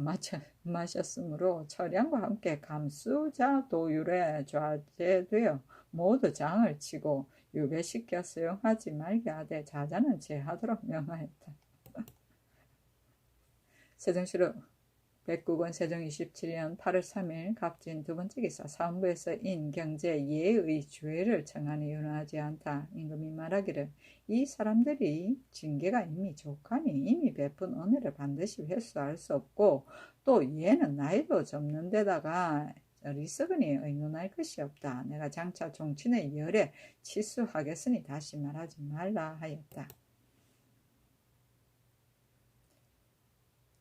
마셨으므로 처량과 함께 감수자 도율에 좌제되어 모두 장을 치고 유배시켜 수용하지 말게 하되 자자는 제하도록 명하였다. 세종시로 백국원 세종 27년 8월 3일 갑진 두 번째 기사 사헌부에서 인 경제 예의 죄를 청하니 윤하지 않다. 임금이 말하기를 이 사람들이 징계가 이미 족하니 이미 베푼 은혜를 반드시 회수할 수 없고 또 얘는 나이도 젊는 데다가 어리석으니 의논할 것이 없다. 내가 장차 종친의 열에 치수하겠으니 다시 말하지 말라 하였다.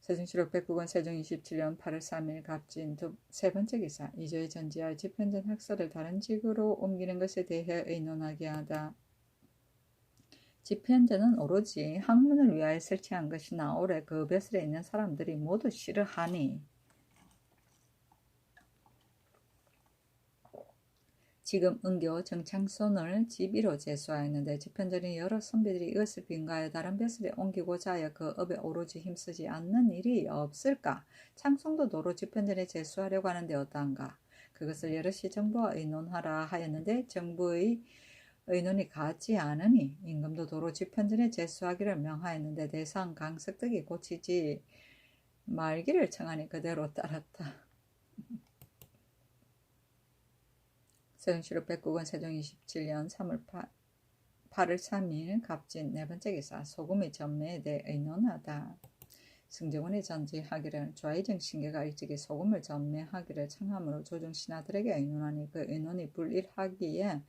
세종시록 백국원 세종 27년 8월 3일 갑진 세 번째 기사 이조의 전지하여 집현전 학설을 다른 직으로 옮기는 것에 대해 의논하게 하다. 집현전은 오로지 학문을 위하여 설치한 것이나 올해 그 벼슬에 있는 사람들이 모두 싫어하니 지금 은교 정창손을 집위로 제수하였는데 집현전이 여러 선비들이 이것을 빈가하여 다른 벼슬에 옮기고자 하여 그 업에 오로지 힘쓰지 않는 일이 없을까? 창송도 도로 집현전에 제수하려고 하는데 어떠한가? 그것을 여럿이 정부와 의논하라 하였는데 정부의 의논이 같지 않으니 임금도 도로 집현전에 제수하기를 명하였는데 대상 강석덕이 고치지 말기를 청하니 그대로 따랐다. 세종시록 백국원 세종 27년 3월 8월 3일 갑진 네 번째 기사 소금의 전매에 대해 의논하다. 승정원이 전지하기를 좌의정 신계가 일찍이 소금을 전매하기를 청함으로 조정 신하들에게 의논하니 그 의논이 불일하기에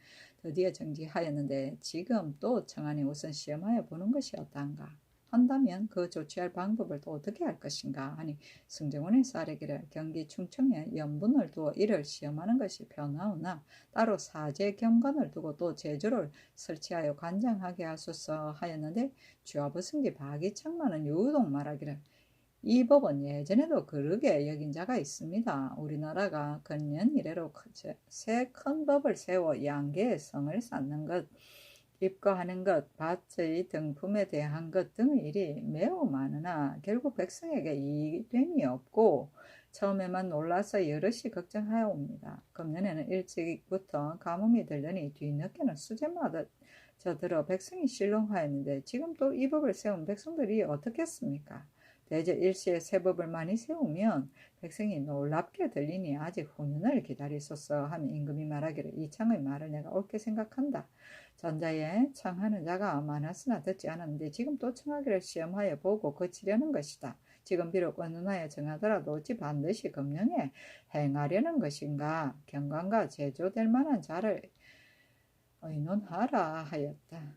드디어 정지하였는데 지금 또 청하니 우선 시험하여 보는 것이 어떠한가? 한다면 그 조치할 방법을 또 어떻게 할 것인가 하니 승정원에서 아뢰기를 경기 충청에 연분을 두어 이를 시험하는 것이 편하오나 따로 사제 경관을 두고 또 제조를 설치하여 관장하게 하소서 하였는데 주하부승기 박이창만은 유독 말하기를 이 법은 예전에도 그르게 여긴 자가 있습니다. 우리나라가 근년 이래로 새 큰 법을 세워 양계의 성을 쌓는 것 입거하는 것, 밭의 등품에 대한 것 등의 일이 매우 많으나 결국 백성에게 이익됨이 없고 처음에만 놀라서 여럿이 걱정하여옵니다. 금년에는 일찍부터 가뭄이 들더니 뒤늦게는 수재마다 저들어 백성이 실롱하였는데 지금 또 이 법을 세운 백성들이 어떻겠습니까? 대저 일시에 새 법을 많이 세우면 백성이 놀랍게 들리니 아직 후년을 기다리소서 하며 임금이 말하기를 이 창의 말을 내가 옳게 생각한다. 전자에 청하는 자가 많았으나 듣지 않았는데 지금 또 청하기를 시험하여 보고 거치려는 것이다. 지금 비록 언론하에 정하더라도 어찌 반드시 금령에 행하려는 것인가. 경관과 제조될 만한 자를 의논하라 하였다.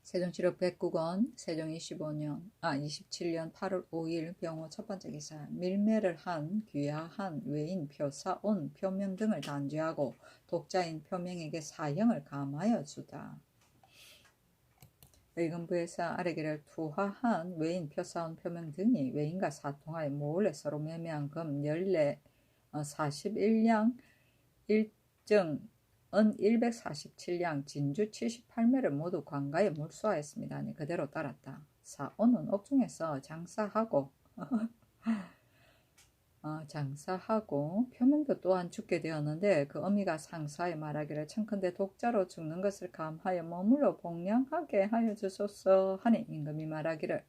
세종시록 109권 세종 27년 8월 5일 병호 첫 번째 기사. 밀매를 한 귀하한 외인 표사 온 표명 등을 단죄하고 독자인 표명에게 사형을 감하여 주다. 의금부에서 아래기를 투하한 외인 표사온 표명 등이 외인과 사통하여 몰래 서로 매매한 금 41량 1증 은 147량 진주 78매를 모두 관가에 몰수하였습니다. 아니 그대로 따랐다. 사온은 옥중에서 장사하고 표명도 또한 죽게 되었는데 그 어미가 상사에 말하기를 청컨대 독자로 죽는 것을 감하여 머물러 복량하게 하여 주소서 하니 임금이 말하기를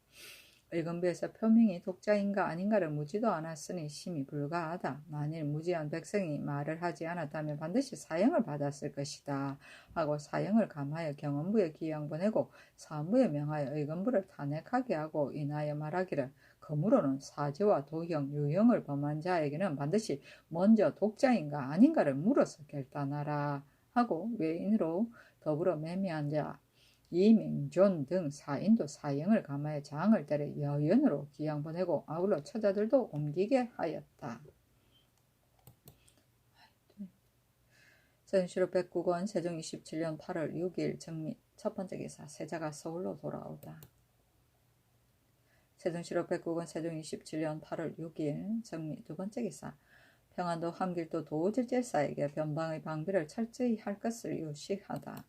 의금부에서 표명이 독자인가 아닌가를 묻지도 않았으니 심히 불가하다. 만일 무지한 백성이 말을 하지 않았다면 반드시 사형을 받았을 것이다 하고 사형을 감하여 경원부에 기양 보내고 사헌부에 명하여 의금부를 탄핵하게 하고 인하여 말하기를 그러므로는 사죄와 도형, 유형을 범한 자에게는 반드시 먼저 독자인가 아닌가를 물어서 결단하라 하고 외인으로 더불어 매매한 자 이맹존 등 사인도 사형을 감하여 장을 때려 여연으로 기양 보내고 아울러 처자들도 옮기게 하였다. 세종시록 109권 세종 27년 8월 6일 정미 첫 번째 기사. 세자가 서울로 돌아오다. 세종시록 109권 세종 27년 8월 6일 정미 두 번째 기사. 평안도 함길도 도질제사에게 변방의 방비를 철저히 할 것을 유시하다.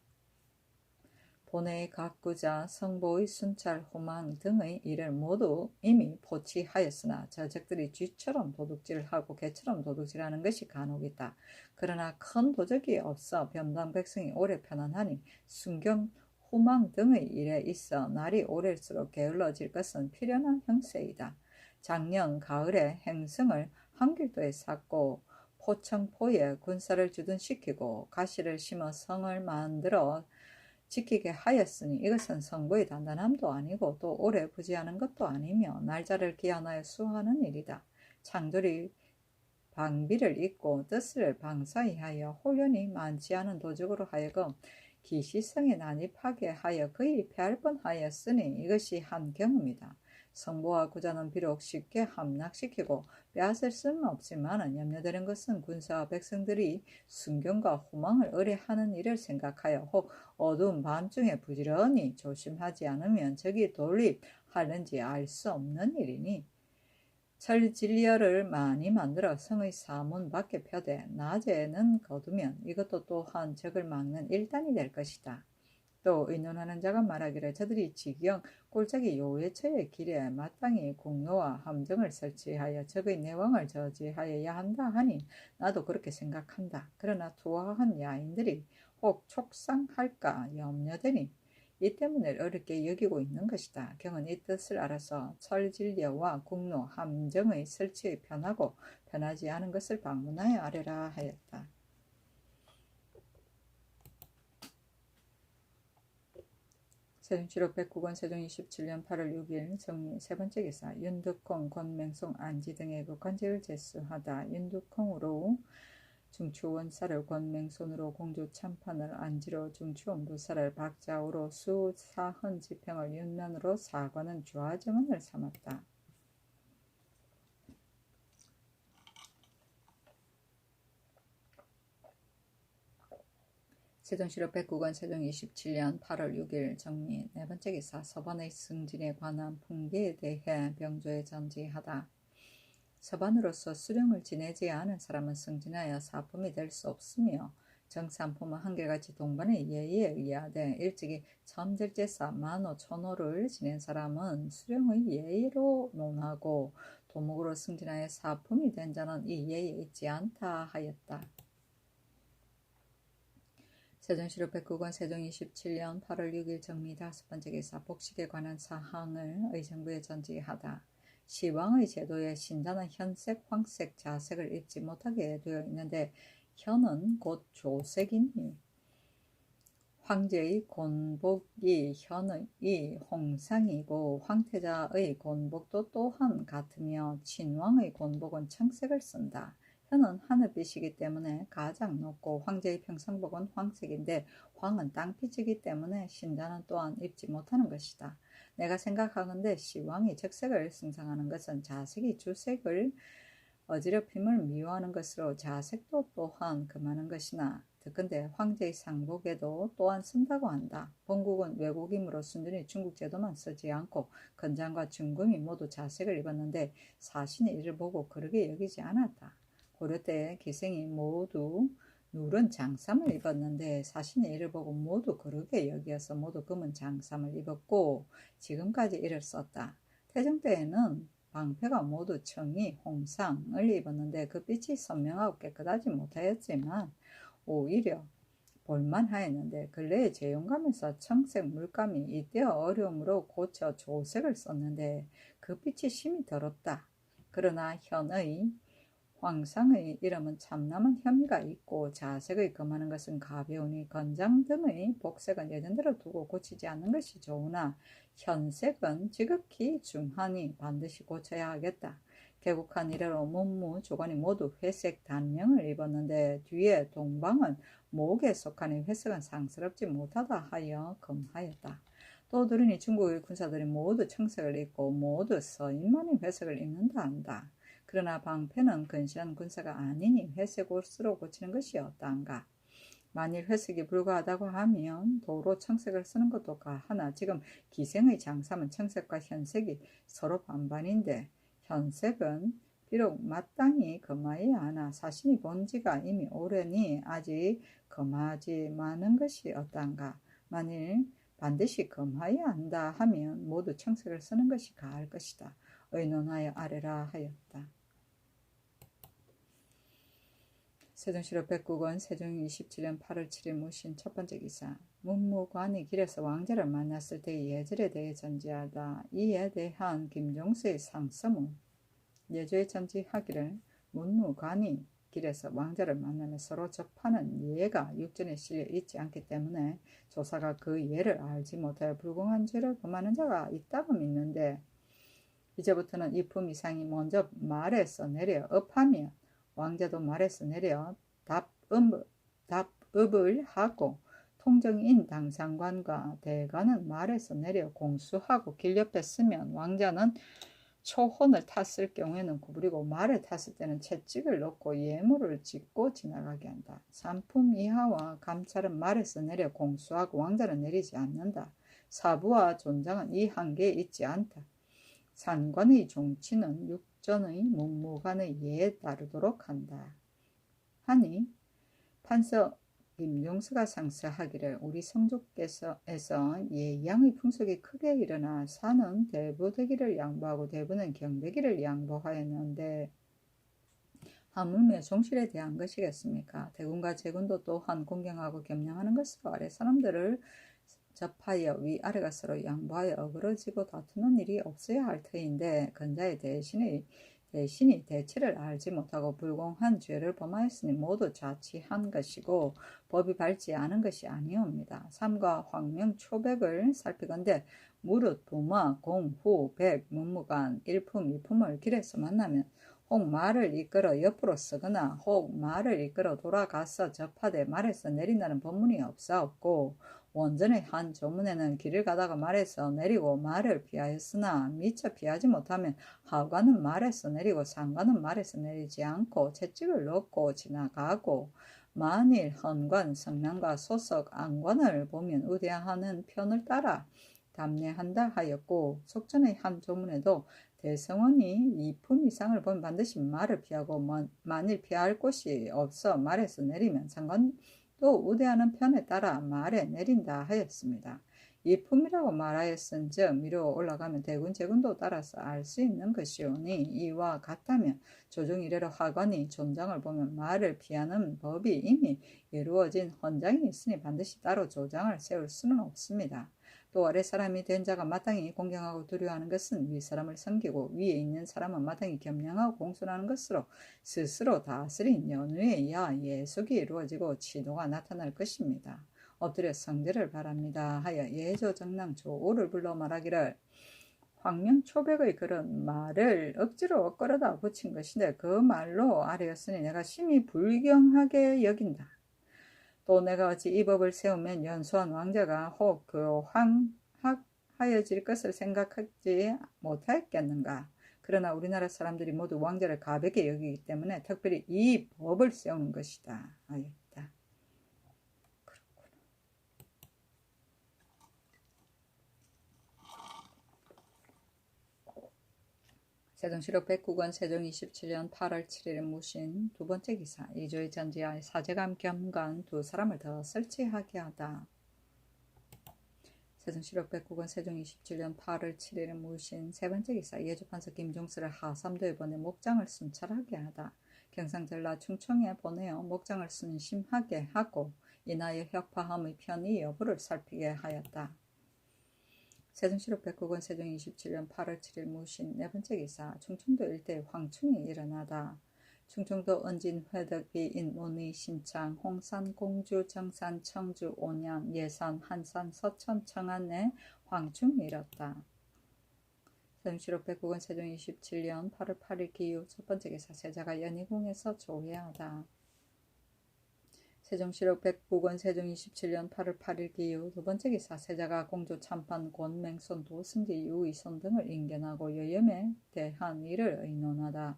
본회의 각구자 성보의 순찰 호망 등의 일을 모두 이미 포치하였으나 저적들이 쥐처럼 도둑질을 하고 개처럼 도둑질하는 것이 간혹 있다. 그러나 큰 도적이 없어 변방 백성이 오래 편안하니 순경 후망 등의 일에 있어 날이 오를수록 게을러질 것은 필연한 형세이다. 작년 가을에 행성을 함길도에 쌓고 포청포에 군사를 주둔시키고 가시를 심어 성을 만들어 지키게 하였으니 이것은 성부의 단단함도 아니고 또 오래 부지하는 것도 아니며 날짜를 기한하여 수하는 일이다. 창조리 방비를 잇고 뜻을 방사히 하여 혼련이 많지 않은 도적으로 하여금 기시성에 난입하게 하여 거의 패할 뻔하였으니 이것이 한 경우입니다. 성보와 구자는 비록 쉽게 함락시키고 빼앗을 수는 없지만 염려되는 것은 군사와 백성들이 순경과 후망을 의뢰하는 일을 생각하여 혹 어두운 밤중에 부지런히 조심하지 않으면 적이 돌입하는지 알 수 없는 일이니 철진리얼을 많이 만들어 성의 사문 밖에 펴되 낮에는 거두면 이것도 또한 적을 막는 일단이 될 것이다. 또 의논하는 자가 말하기를 저들이 지경 꼴짝이 요외처의 길에 마땅히 공로와 함정을 설치하여 적의 내왕을 저지하여야 한다 하니 나도 그렇게 생각한다. 그러나 투하한 야인들이 혹 촉상할까 염려되니 이 때문에 어렵게 여기고 있는 것이다. 경은 이 뜻을 알아서 철진려와 공로, 함정의 설치에 편하고 편하지 않은 것을 방문하여 아뢰라 하였다. 세종시록 109권 세종 27년 8월 6일 정리 세 번째 기사. 윤득콩, 권맹송, 안지 등의 극관제를 제수하다. 윤득콩으로 중추원사를, 권맹손으로 공주 참판을, 안지로 중추원부사를, 박자우로 수사헌 지평을, 윤면으로 사관은 주화정원을 삼았다. 세종시록 109권 세종 27년 8월 6일 정리 네 번째 기사. 서반의 승진에 관한 풍계에 대해 병조에 전지하다. 서반으로서 수령을 지내지 않은 사람은 승진하여 사품이 될 수 없으며 정삼품은 한결같이 동반의 예의에 의하되 일찍이 점절제사 만호 천호를 지낸 사람은 수령의 예의로 논하고 도목으로 승진하여 사품이 된 자는 이 예의에 있지 않다 하였다. 세종시록 109권 세종 27년 8월 6일 정리 다섯 번째 기사. 복식에 관한 사항을 의정부에 전지하다. 시왕의 제도에 신자는 현색, 황색, 자색을 입지 못하게 되어 있는데 현은 곧 조색이니 황제의 곤복이 현의 홍상이고 황태자의 곤복도 또한 같으며 친왕의 곤복은 청색을 쓴다. 현은 하늘빛이기 때문에 가장 높고 황제의 평상복은 황색인데 황은 땅빛이기 때문에 신자는 또한 입지 못하는 것이다. 내가 생각하건대 시왕이 적색을 승상하는 것은 자색이 주색을 어지럽힘을 미워하는 것으로 자색도 또한 금하는 것이나 듣건대 황제의 상복에도 또한 쓴다고 한다. 본국은 외국이므로 순전히 중국 제도만 쓰지 않고 건장과 중금이 모두 자색을 입었는데 사신이 이를 보고 그르게 여기지 않았다. 고려 때 기생이 모두 누른 장삼을 입었는데 사신이 이를 보고 모두 그르게 여기어서 모두 검은 장삼을 입었고 지금까지 이를 썼다. 태종 때에는 방패가 모두 청이, 홍상을 입었는데 그 빛이 선명하고 깨끗하지 못하였지만 오히려 볼만하였는데 근래에 재용감에서 청색 물감이 이때어 어려움으로 고쳐 조색을 썼는데 그 빛이 심히 더럽다. 그러나 현의 황상의 이름은 참남은 혐의가 있고 자색의 금하는 것은 가벼우니 건장 등의 복색은 예전대로 두고 고치지 않는 것이 좋으나 현색은 지극히 중하니 반드시 고쳐야 하겠다. 개국한 이래로 문무 조관이 모두 회색 단명을 입었는데 뒤에 동방은 목에 속하니 회색은 상스럽지 못하다 하여 금하였다. 또 들으니 중국의 군사들이 모두 청색을 입고 모두 서인만이 회색을 입는다 한다. 그러나 방패는 근시한 군사가 아니니 회색 옷으로 고치는 것이 어떠한가. 만일 회색이 불가하다고 하면 도로 청색을 쓰는 것도 가하나 지금 기생의 장삼은 청색과 현색이 서로 반반인데 현색은 비록 마땅히 금하여야 하나 사신이 본 지가 이미 오래니 아직 금하지 마는 것이 어떠한가. 만일 반드시 금하여야 한다 하면 모두 청색을 쓰는 것이 가할 것이다. 의논하여 아래라 하였다. 세종시로 백국원 세종이 27년 8월 7일 무신 첫 번째 기사. 문무관이 길에서 왕자를 만났을 때의 예절에 대해 전지하다. 이에 대한 김종수의 상서문. 예조에 전지하기를 문무관이 길에서 왕자를 만나며 서로 접하는 예가 육전에 실려 있지 않기 때문에 조사가 그 예를 알지 못하여 불공한 죄를 범하는 자가 있다고 믿는데 이제부터는 이품 이상이 먼저 말에서 내려 업하며 왕자도 말에서 내려 답업을 하고 통정인 당상관과 대관은 말에서 내려 공수하고 길 옆에 쓰면 왕자는 초혼을 탔을 경우에는 구부리고 말을 탔을 때는 채찍을 넣고 예물을 짓고 지나가게 한다. 삼품 이하와 감찰은 말에서 내려 공수하고 왕자는 내리지 않는다. 사부와 존장은 이 한계에 있지 않다. 산관의 종치는 육전의 문무관의 예에 따르도록 한다. 하니 판서 김종수가 상서하기를 우리 성조께서 예양의 풍속이 크게 일어나 산은 대부되기를 양보하고 대부는 경되기를 양보하였는데 하물며 종실에 대한 것이겠습니까? 대군과 제군도 또한 공경하고 겸양하는 것으로 아래 사람들을 접하여 위아래가 서로 양보하여 어그러지고 다투는 일이 없어야 할 터인데 근자의 대신이 대치를 알지 못하고 불공한 죄를 범하였으니 모두 자치한 것이고 법이 밟지 않은 것이 아니옵니다. 삼가 황명 초백을 살피건대 무릇 부마 공후 백 문무관 일품 이품을 길에서 만나면 혹 말을 이끌어 옆으로 쓰거나 혹 말을 이끌어 돌아가서 접하되 말에서 내린다는 법문이 없사옵고 원전의 한 조문에는 길을 가다가 말에서 내리고 말을 피하였으나 미처 피하지 못하면 하관은 말에서 내리고 상관은 말에서 내리지 않고 채찍을 넣고 지나가고 만일 헌관, 성난과 소속, 안관을 보면 우대하는 편을 따라 답례한다 하였고 속전의 한 조문에도 대성원이 2품 이상을 보면 반드시 말을 피하고 만일 피할 곳이 없어 말에서 내리면 상관 또 우대하는 편에 따라 말에 내린다 하였습니다. 이품이라고 말하였은즉 위로 올라가면 대군 제군도 따라서 알 수 있는 것이오니 이와 같다면 조정 이래로 하관이 존장을 보면 말을 피하는 법이 이미 이루어진 헌장이 있으니 반드시 따로 조장을 세울 수는 없습니다. 또 아래 사람이 된 자가 마땅히 공경하고 두려워하는 것은 위 사람을 섬기고 위에 있는 사람은 마땅히 겸양하고 공손하는 것으로 스스로 다스린 연후에 야 예속이 이루어지고 치도가 나타날 것입니다. 엎드려 성대를 바랍니다 하여 예조정랑 조오를 불러 말하기를 황명초백의 그런 말을 억지로 끌어다 붙인 것인데 그 말로 아뢰었으니 내가 심히 불경하게 여긴다. 또 내가 어찌 이 법을 세우면 연수한 왕자가 혹 교황하여질 것을 생각하지 못하였겠는가. 그러나 우리나라 사람들이 모두 왕자를 가볍게 여기기 때문에 특별히 이 법을 세우는 것이다 하였다. 세종시록 109권 세종 27년 8월 7일 무신 두 번째 기사 이조의 전지하에 사제감 겸관 두 사람을 더 설치하게 하다. 세종시록 109권 세종 27년 8월 7일 무신 세 번째 기사 예조판서 김종수를 하삼도에 보내 목장을 순찰하게 하다. 경상전라 충청에 보내어 목장을 순심하게 하고 인하여 혁파함의 편의 여부를 살피게 하였다. 세종시록 109권 세종 27년 8월 7일 무신 네 번째 기사 충청도 일대에 황충이 일어나다. 충청도 은진 회덕비 인문의 신창 홍산 공주 정산 청주 온양 예산 한산 서천 청안에 황충이 일었다. 세종시록 109권 세종 27년 8월 8일 기유 첫 번째 기사 세자가 연희궁에서 조회하다. 세종시록 109권 세종 27년 8월 8일 기유 두 번째 기사 세자가 공조 참판 권맹손 도승지 유의손 등을 인견하고 여염에 대한 일을 의논하다.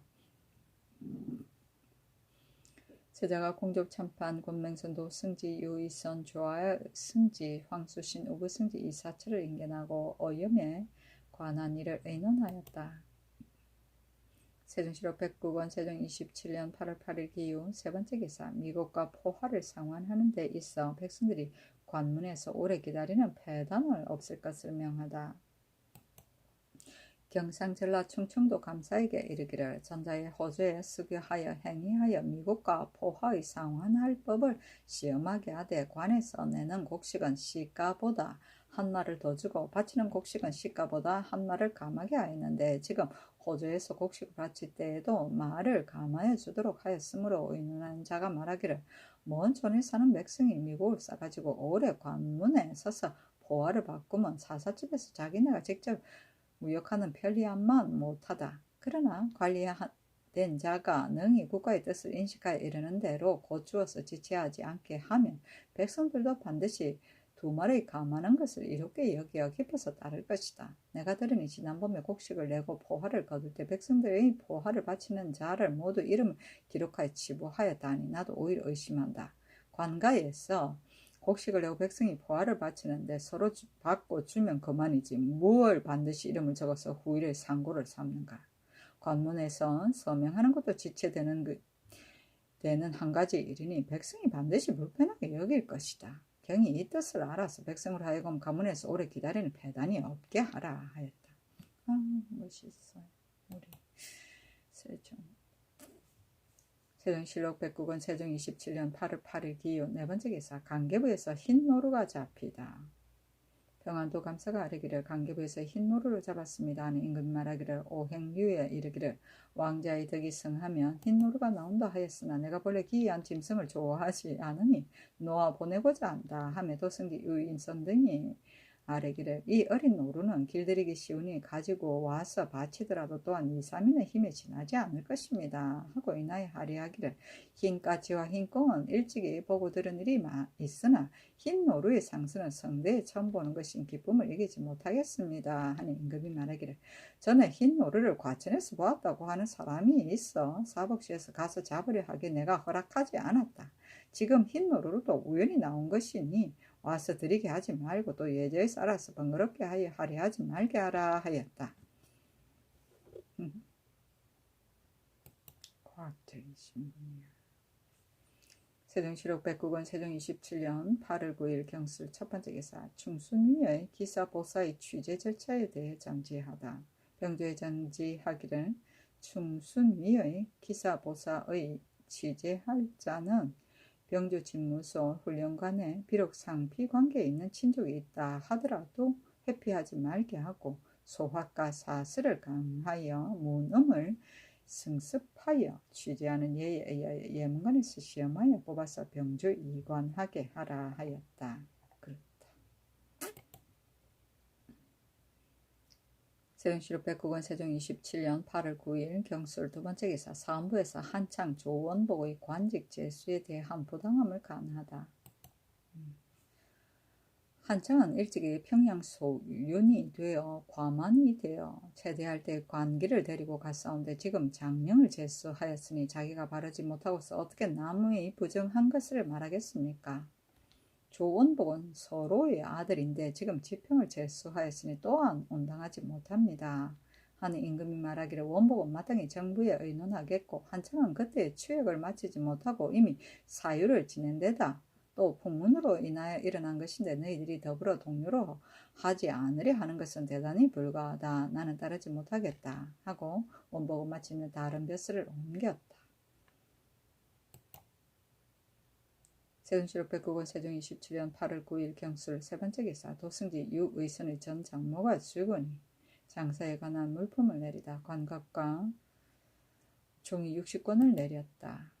세자가 공조 참판 권맹손 도승지 유의손 조하여 승지 황수신 우부승지 이사처를 인견하고 어염에 관한 일을 의논하였다. 세종시록 109권 세종 27년 8월 8일 기유 세 번째 기사 미국과 포화를 상환하는 데 있어 백성들이 관문에서 오래 기다리는 폐단을 없앨 것을 명하다. 경상전라 충청도 감사에게 이르기를 전자의 호주에 수교하여 행위하여 미국과 포화의 상환할 법을 시험하게 하되 관에서 내는 곡식은 시가보다 한 말을 더 주고 바치는 곡식은 시가보다 한 말을 감하게 하였는데 지금 호주에서 곡식을 바칠 때에도 말을 감하여 주도록 하였으므로 의논하는 자가 말하기를 먼 촌에 사는 백성이 미국을 싸가지고 오래 관문에 서서 포화를 바꾸면 사사집에서 자기네가 직접 무역하는 편리함만 못하다. 그러나 관리된 자가 능히 국가의 뜻을 인식하여 이르는 대로 고추어서 지체하지 않게 하면 백성들도 반드시 두 말의 감하는 것을 이롭게 여기어 깊어서 따를 것이다. 내가 들으니 지난번에 곡식을 내고 포화를 거둘 때 백성들의 포화를 바치는 자를 모두 이름을 기록하여 치부하였다니 나도 오히려 의심한다. 관가에서 곡식을 내고 백성이 포화를 바치는데 서로 받고 주면 그만이지 무얼 반드시 이름을 적어서 후일에 상고를 삼는가. 관문에선 서명하는 것도 지체되는 되는 한 가지 일이니 백성이 반드시 불편하게 여길 것이다. 경이 이 뜻을 알아서 백성으로 하여금 가문에서 오래 기다리는 배단이 없게 하라 하였다. 멋있어요. 우리 세종실록 109권 세종 27년 8월 8일 기유 네 번째 기사 강계부에서 흰노루가 잡히다. 평안도 감사가 아뢰기를 강계부에서 흰노루를 잡았습니다 하는 임금이 말하기를 오행유에 이르기를 왕자의 덕이 성하면 흰노루가 나온다 하였으나 내가 본래 기이한 짐승을 좋아하지 않으니 놓아 보내고자 한다 하며 도승지 유인선 등이 아뢰기를 이 어린 노루는 길들이기 쉬우니 가지고 와서 바치더라도 또한 2, 3일의 힘에 지나지 않을 것입니다 하고 이나에 하리하기를 흰까치와 흰꽁은 일찍이 보고 들은 일이 있으나 흰 노루의 상승은 성대에 처음 보는 것인 기쁨을 이기지 못하겠습니다 하니 임금이 말하기를 전에 흰 노루를 과천에서 보았다고 하는 사람이 있어 사복시에서 가서 잡으려 하기에 내가 허락하지 않았다. 지금 흰 노루로 또 우연히 나온 것이니 와서 드리게 하지 말고 또 예저에 쌀아서 번거롭게 하려 하지 말게 하라 하였다. 과학적인 신분이야. 세종시록 109권 세종 27년 8월 9일 경술 첫 번째 기사 충순위의 기사보사의 취재 절차에 대해 정지하다. 병조에 정지하기를 충순위의 기사보사의 취재할 자는 병조 집무소 훈련관에 비록 상피 관계에 있는 친족이 있다 하더라도 회피하지 말게 하고 소화과 사슬을 강하여 문음을 승습하여 취재하는 예에 의하여 예문관에서 시험하여 뽑아서 병주 이관하게 하라 하였다. 세종시로 백국원 세종 27년 8월 9일 경술 두 번째 기사 사헌부에서 한창 조원복의 관직 제수에 대한 부당함을 간하다. 한창은 일찍이 평양 소윤이 되어 과만이 되어 체대할 때 관기를 데리고 갔사온데 지금 장령을 제수하였으니 자기가 바르지 못하고서 어떻게 남의 부정한 것을 말하겠습니까? 조원복은 서로의 아들인데 지금 지평을 제수하였으니 또한 온당하지 못합니다. 하는 임금이 말하기를 원복은 마땅히 정부에 의논하겠고 한창은 그때의 추역을 마치지 못하고 이미 사유를 지낸 데다 또 풍문으로 인하여 일어난 것인데 너희들이 더불어 동료로 하지 않으려 하는 것은 대단히 불가하다. 나는 따르지 못하겠다 하고 원복은 마침내 다른 벼슬을 옮겼다. 세종시로 백국원 세종 27년 8월 9일 경술 세 번째 기사 도승지 유의선의 전 장모가 죽으니 장사에 관한 물품을 내리다 관갑과 종이 60권을 내렸다.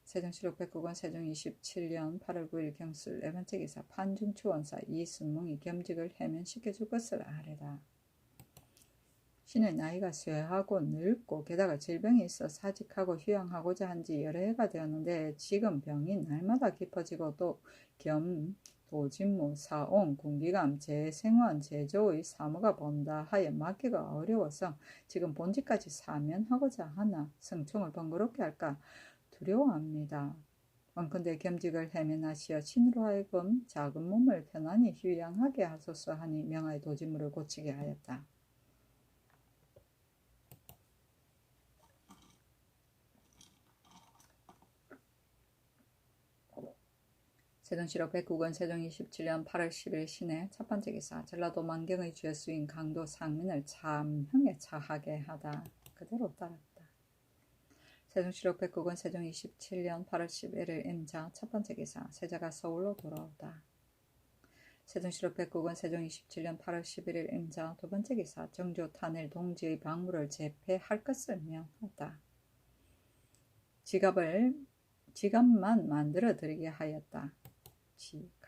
세종시로 백국원 세종 27년 8월 9일 경술 네 번째 기사 판중추원사 이순몽이 겸직을 해면시켜줄 것을 아뢰다. 신의 나이가 쇠하고 늙고 게다가 질병이 있어 사직하고 휴양하고자 한 지 여러 해가 되었는데 지금 병이 날마다 깊어지고 또 겸 도진무, 사옹, 군기감, 재생원, 제조의 사무가 본다 하여 맡기가 어려워서 지금 본직까지 사면하고자 하나 성총을 번거롭게 할까 두려워합니다. 원컨대 겸직을 해면하시어 신으로 하여금 작은 몸을 편안히 휴양하게 하소서 하니 명하여 도진무를 고치게 하였다. 세종시로 백국원 세종 27년 8월 10일 신해 첫 번째 기사 전라도 만경의 죄수인 강도 상민을 참형에 처하게 하다. 그대로 따랐다. 세종시로 백국원 세종 27년 8월 11일 임자 첫 번째 기사 세자가 서울로 돌아오다. 세종시로 백국원 세종 27년 8월 11일 임자 두 번째 기사 정조 탄일 동지의 방문을 재패할 것을 명하다. 지갑만 만들어 드리게 하였다. 지갑이라.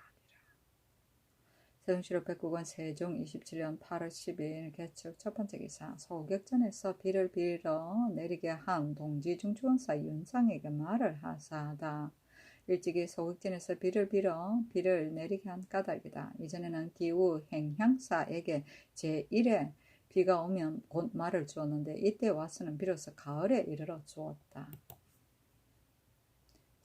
세종시로 백국원 세종 27년 8월 10일 개축 첫 번째 기사 소격전에서 비를 빌어 내리게 한 동지 중추원사 윤상에게 말을 하사하다. 일찍이 소격전에서 비를 빌어 비를 내리게 한 까닭이다. 이전에는 기우 행향사에게 제1회 비가 오면 곧 말을 주었는데 이때 와서는 비로소 가을에 이르러 주었다.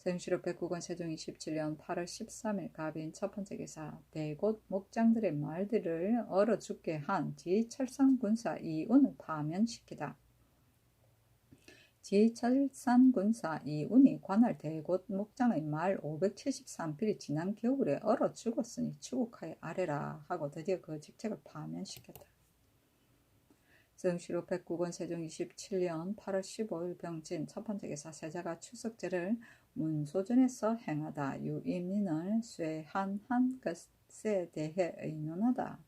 세종시로 백국원 세종 27년 8월 13일 갑인 첫 번째 기사 대곳 목장들의 말들을 얼어 죽게 한 지철산군사 이운을 파면시키다. 지철산군사 이운이 관할 대곳 목장의 말 573필이 지난 겨울에 얼어 죽었으니 추국하여 아래라 하고 드디어 그 직책을 파면시켰다. 세종시로 백국원 세종 27년 8월 15일 병진 첫 번째 기사 세자가 추석제를 문소전에서 행하다. 유임민을 쇠한 것에 대해 의논하다.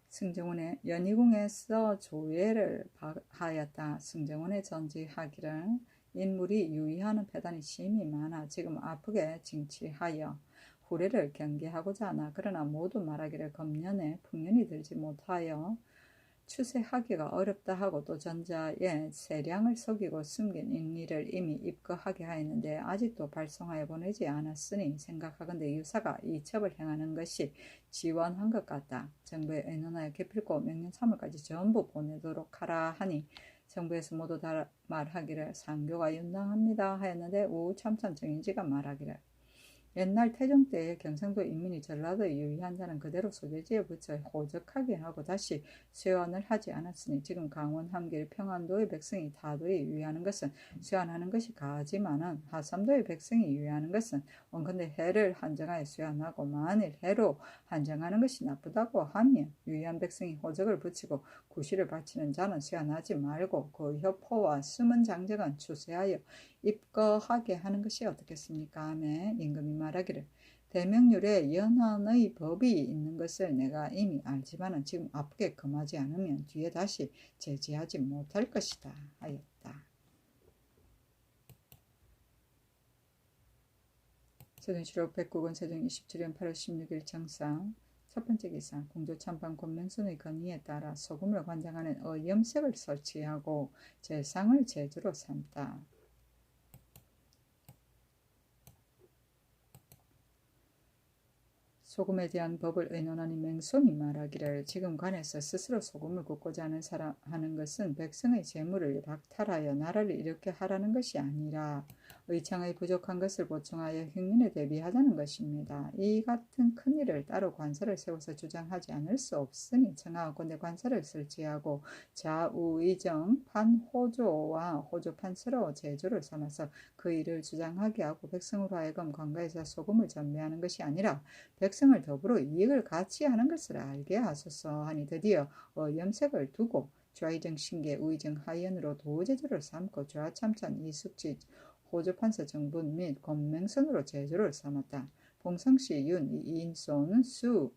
승정원의 연희궁에서 조회를 하였다. 승정원에 전지하기를 인물이 유의하는 패단이 심히 많아 지금 아프게 징치하여 후례를 경계하고자 하나 그러나 모두 말하기를 금년에 풍년이 들지 못하여 추세하기가 어렵다 하고 또 전자의 세량을 속이고 숨긴 인리를 이미 입거하게 하였는데 아직도 발송하여 보내지 않았으니 생각하건대 유사가 이 첩을 행하는 것이 지원한 것 같다. 정부에 의논하여 기필코 명년 3월까지 전부 보내도록 하라 하니 정부에서 모두 다 말하기를 상교가 윤당합니다 하였는데 우참천 정인지가 말하기를 옛날 태종 때에 경상도 인민이 전라도에 유의한 자는 그대로 소재지에 붙여 호적하게 하고 다시 쇄환을 하지 않았으니 지금 강원 함길 평안도의 백성이 타도에 유의하는 것은 쇄환하는 것이 가하지만은 하삼도의 백성이 유의하는 것은 원컨대 해를 한정하여 쇄환하고 만일 해로 한정하는 것이 나쁘다고 하면 유의한 백성이 호적을 붙이고 구실을 바치는 자는 쇄환하지 말고 그 협호와 숨은 장정은 추세하여 입거하게 하는 것이 어떻겠습니까? 하며 임금이 말하기를 대명률에 연한의 법이 있는 것을 내가 이미 알지만은 지금 아프게 금하지 않으면 뒤에 다시 제지하지 못할 것이다 하였다. 세종시록 백국은 세종 27년 8월 16일 정상 첫 번째 기사 공조참판 권명순의 건의에 따라 소금을 관장하는 염색을 설치하고 제상을 제주로 삼다. 소금에 대한 법을 의논하니 맹손이 말하기를 지금 관에서 스스로 소금을 굽고자 하는 것은 백성의 재물을 박탈하여 나라를 이렇게 하라는 것이 아니라 의창의 부족한 것을 보충하여 흉년에 대비하자는 것입니다. 이 같은 큰일을 따로 관사를 세워서 주장하지 않을 수 없으니 청하건대 관사를 설치하고 좌우의정 판호조와 호조판서로 제조를 삼아서 그 일을 주장하게 하고 백성으로 하여금 관가에서 소금을 전매하는 것이 아니라 백성을 더불어 이익을 같이 하는 것을 알게 하소서 하니 드디어 염색을 두고 좌의정 신계 우의정 하연으로 도제조를 삼고 좌참찬 이숙지 호조판서 정분 및 권명선으로 제조를 삼았다. 봉성씨 윤 이인손 수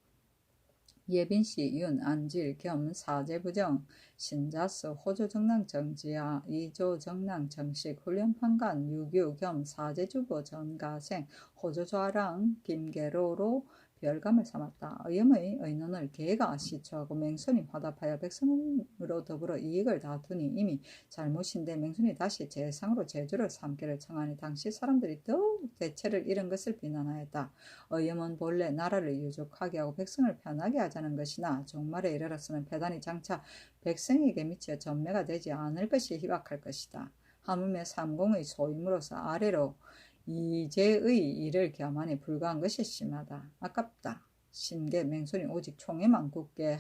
예빈씨 윤 안질 겸 사제부정 신자수 호조정랑 정지하 이조정랑 정식 훈련판관 유규 겸 사제주보 전가생 호조좌랑 김계로로 별감을 삼았다. 의염의 의논을 개가 시초하고 맹손이 화답하여 백성으로 더불어 이익을 다투니 이미 잘못인데 맹손이 다시 제상으로 제주를 삼기를 청하니 당시 사람들이 더욱 대체를 잃은 것을 비난하였다. 의염은 본래 나라를 유족하게 하고 백성을 편하게 하자는 것이나 종말에 이르러서는 패단이 장차 백성에게 미쳐 전매가 되지 않을 것이 희박할 것이다. 하물며 삼공의 소임으로서 아래로 이제의 일을 겸하니 불과한 것이 심하다. 아깝다. 신계 맹손이 오직 총에만 굳게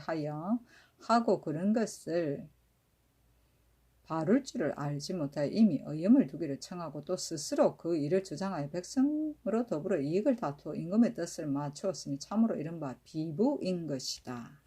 하고 그런 것을 바를 줄을 알지 못하여 이미 의염을 두기를 청하고 또 스스로 그 일을 주장하여 백성으로 더불어 이익을 다투어 임금의 뜻을 맞추었으니 참으로 이른바 비부인 것이다.